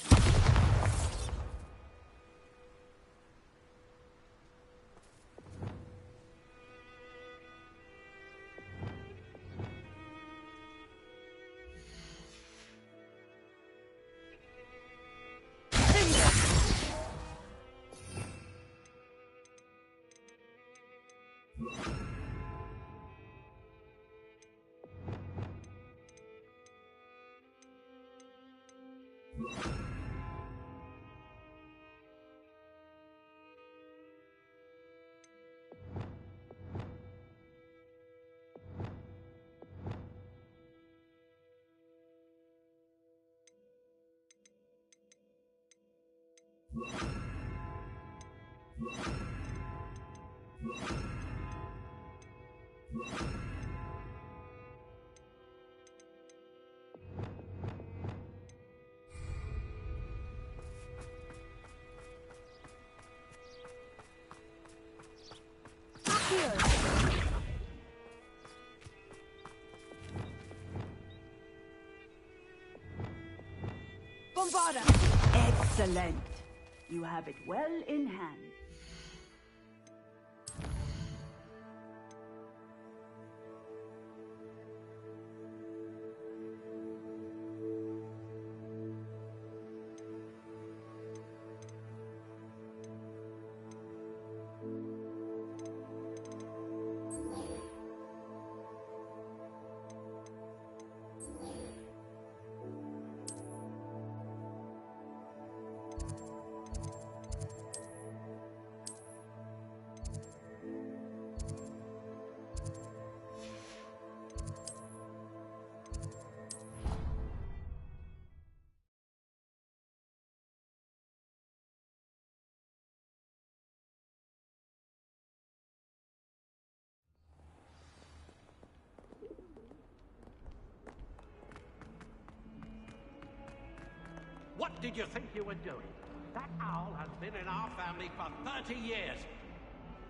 Bombarda! Excellent. You have it well in hand. did you think you were doing? That owl has been in our family for 30 years.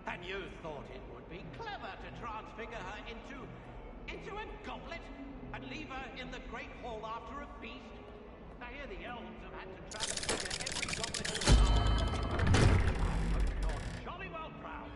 And you thought it would be clever to transfigure her into a goblet and leave her in the Great Hall after a feast? I hear the elves have had to transfigure every goblet in the world. You're jolly well proud.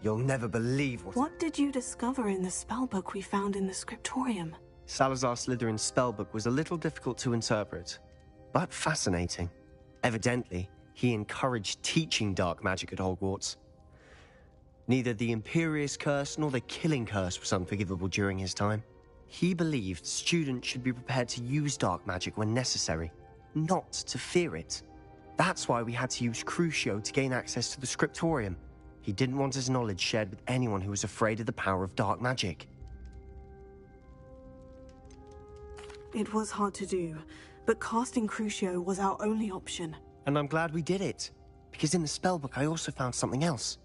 You'll never believe What did you discover in the spellbook we found in the scriptorium? Salazar Slytherin's spellbook was a little difficult to interpret, but fascinating. Evidently, he encouraged teaching dark magic at Hogwarts. Neither the Imperious Curse nor the Killing Curse was unforgivable during his time. He believed students should be prepared to use dark magic when necessary, not to fear it. That's why we had to use Crucio to gain access to the scriptorium. He didn't want his knowledge shared with anyone who was afraid of the power of dark magic. It was hard to do, but casting Crucio was our only option. And I'm glad we did it, because in the spellbook I also found something else.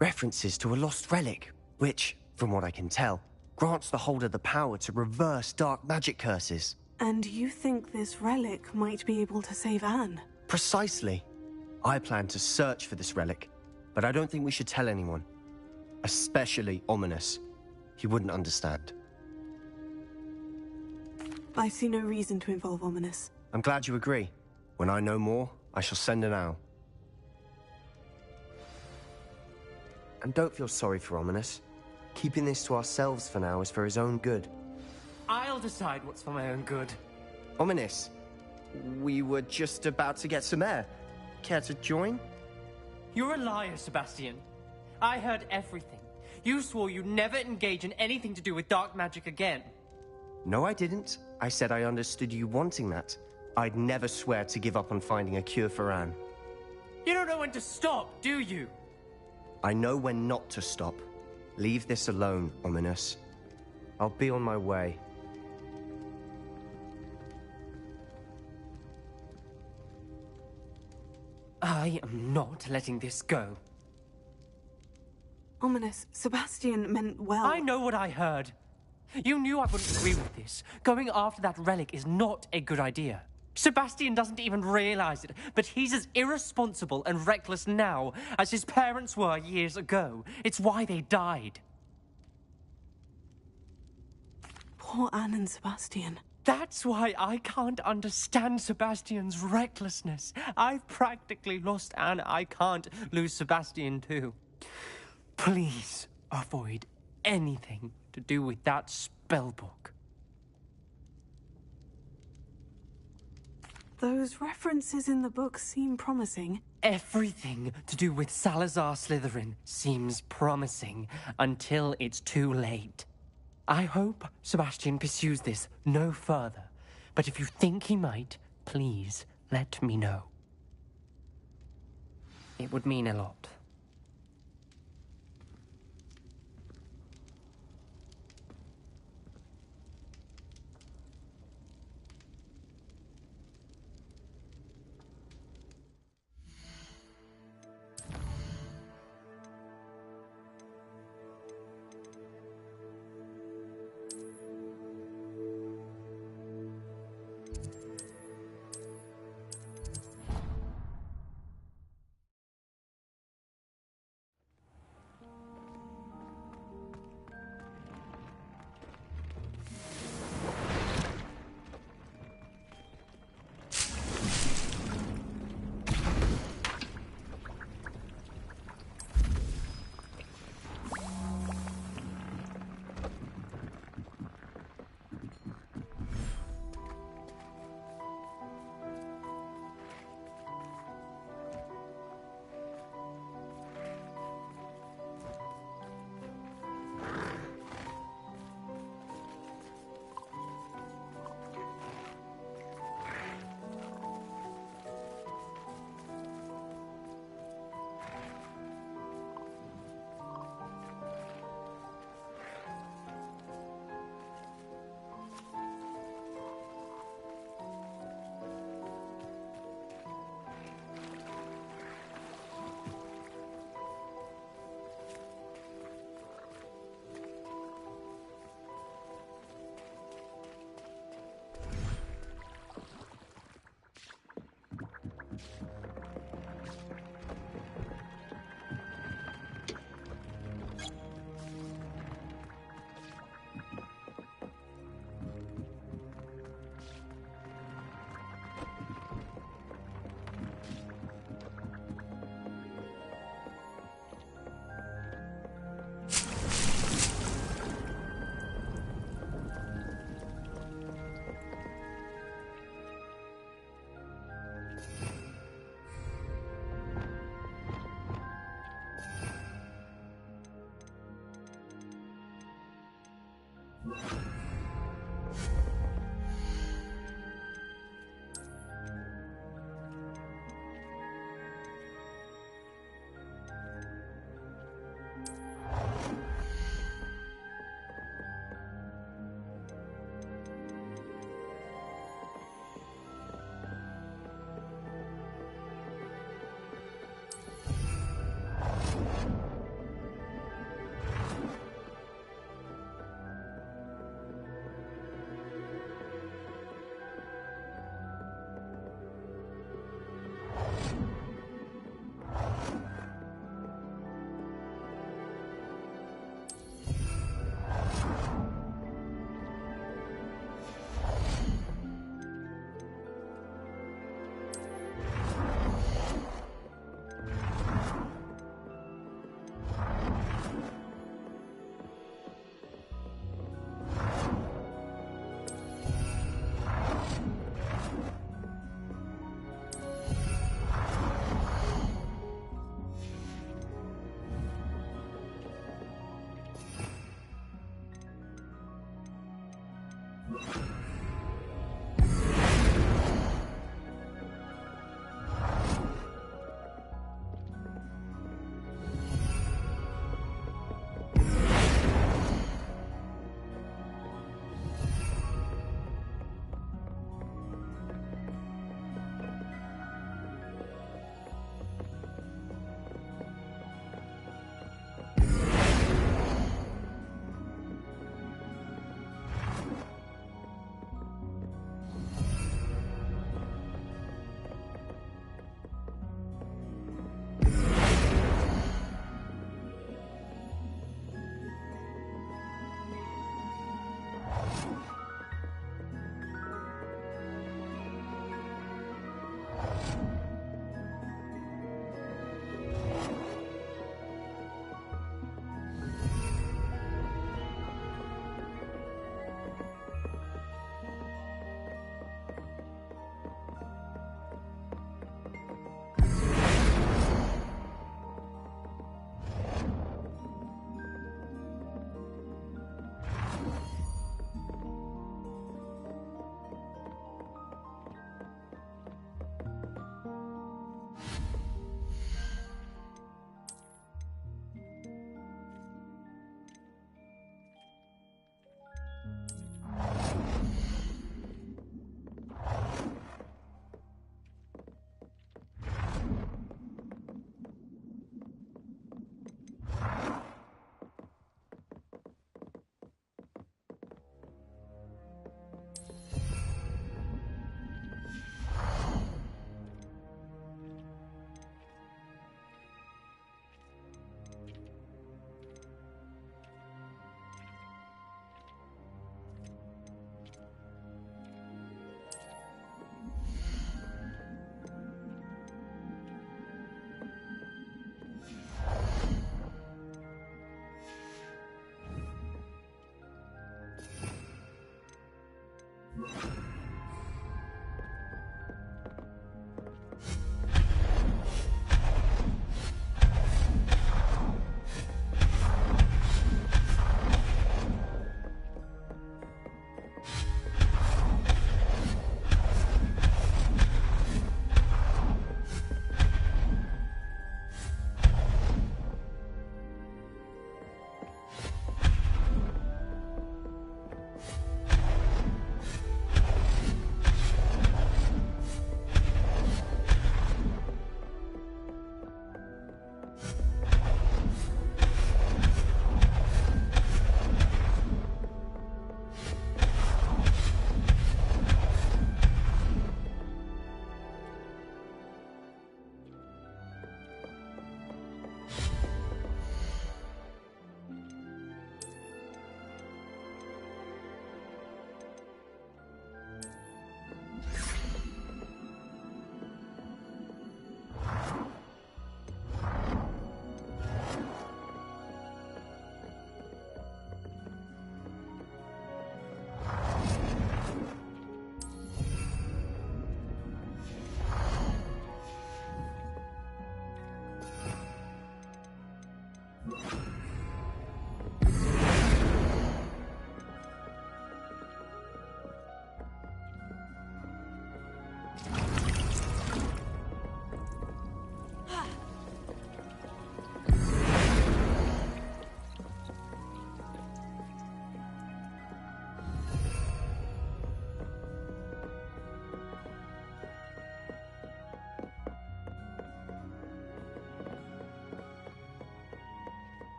References to a lost relic, which, from what I can tell, grants the holder the power to reverse dark magic curses. And you think this relic might be able to save Anne? Precisely. I plan to search for this relic, but I don't think we should tell anyone. Especially Ominous. He wouldn't understand. I see no reason to involve Ominous. I'm glad you agree. When I know more, I shall send an owl. And don't feel sorry for Ominous. Keeping this to ourselves for now is for his own good. I'll decide what's for my own good. Ominous, we were just about to get some air. Care to join? You're a liar, Sebastian. I heard everything. You swore you'd never engage in anything to do with dark magic again. No, I didn't. I said I understood you wanting that. I'd never swear to give up on finding a cure for Anne. You don't know when to stop, do you? I know when not to stop. Leave this alone, Ominous. I'll be on my way. I am not letting this go. Ominous, Sebastian meant well. I know what I heard. You knew I wouldn't agree with this. Going after that relic is not a good idea. Sebastian doesn't even realize it, but he's as irresponsible and reckless now as his parents were years ago. It's why they died. Poor Anne and Sebastian. That's why I can't understand Sebastian's recklessness. I've practically lost Anne. I can't lose Sebastian too. Please avoid anything to do with that spellbook. Those references in the book seem promising. Everything to do with Salazar Slytherin seems promising until it's too late. I hope Sebastian pursues this no further, but if you think he might, please let me know. It would mean a lot.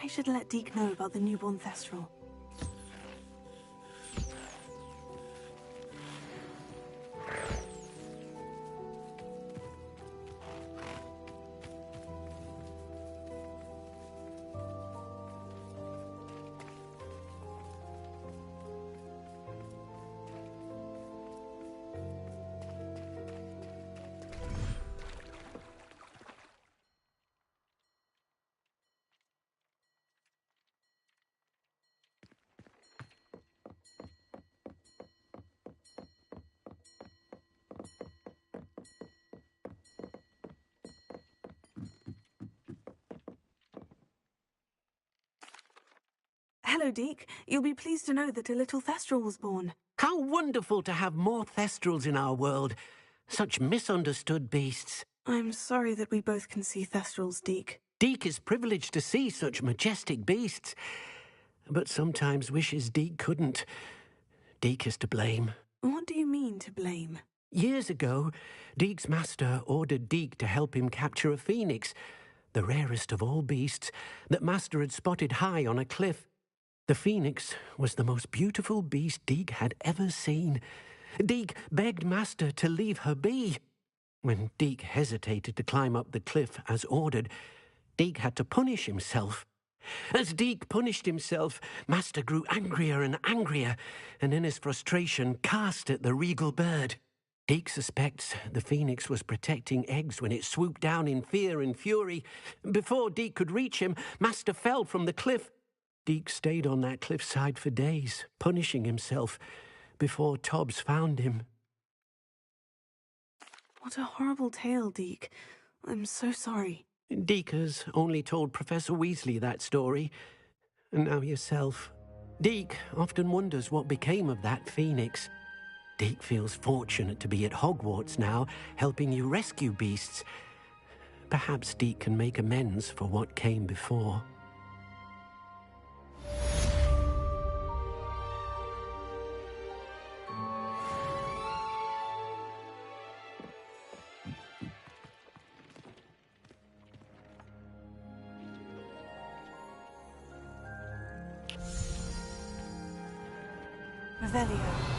I should let Deke know about the newborn Thestral. Hello, Deke. You'll be pleased to know that a little Thestral was born. How wonderful to have more Thestrals in our world. Such misunderstood beasts. I'm sorry that we both can see Thestrals, Deke. Deke is privileged to see such majestic beasts, but sometimes wishes Deke couldn't. Deke is to blame. What do you mean, to blame? Years ago, Deke's master ordered Deke to help him capture a phoenix, the rarest of all beasts, that master had spotted high on a cliff. The phoenix was the most beautiful beast Deke had ever seen. Deke begged master to leave her be. When Deke hesitated to climb up the cliff as ordered, Deke had to punish himself. As Deke punished himself, master grew angrier and angrier, and in his frustration cast at the regal bird. Deke suspects the phoenix was protecting eggs when it swooped down in fear and fury. Before Deke could reach him, master fell from the cliff. Deke stayed on that cliffside for days, punishing himself, before Tobbs found him. What a horrible tale, Deke. I'm so sorry. Deke has only told Professor Weasley that story, and now yourself. Deke often wonders what became of that phoenix. Deke feels fortunate to be at Hogwarts now, helping you rescue beasts. Perhaps Deke can make amends for what came before. Revelio.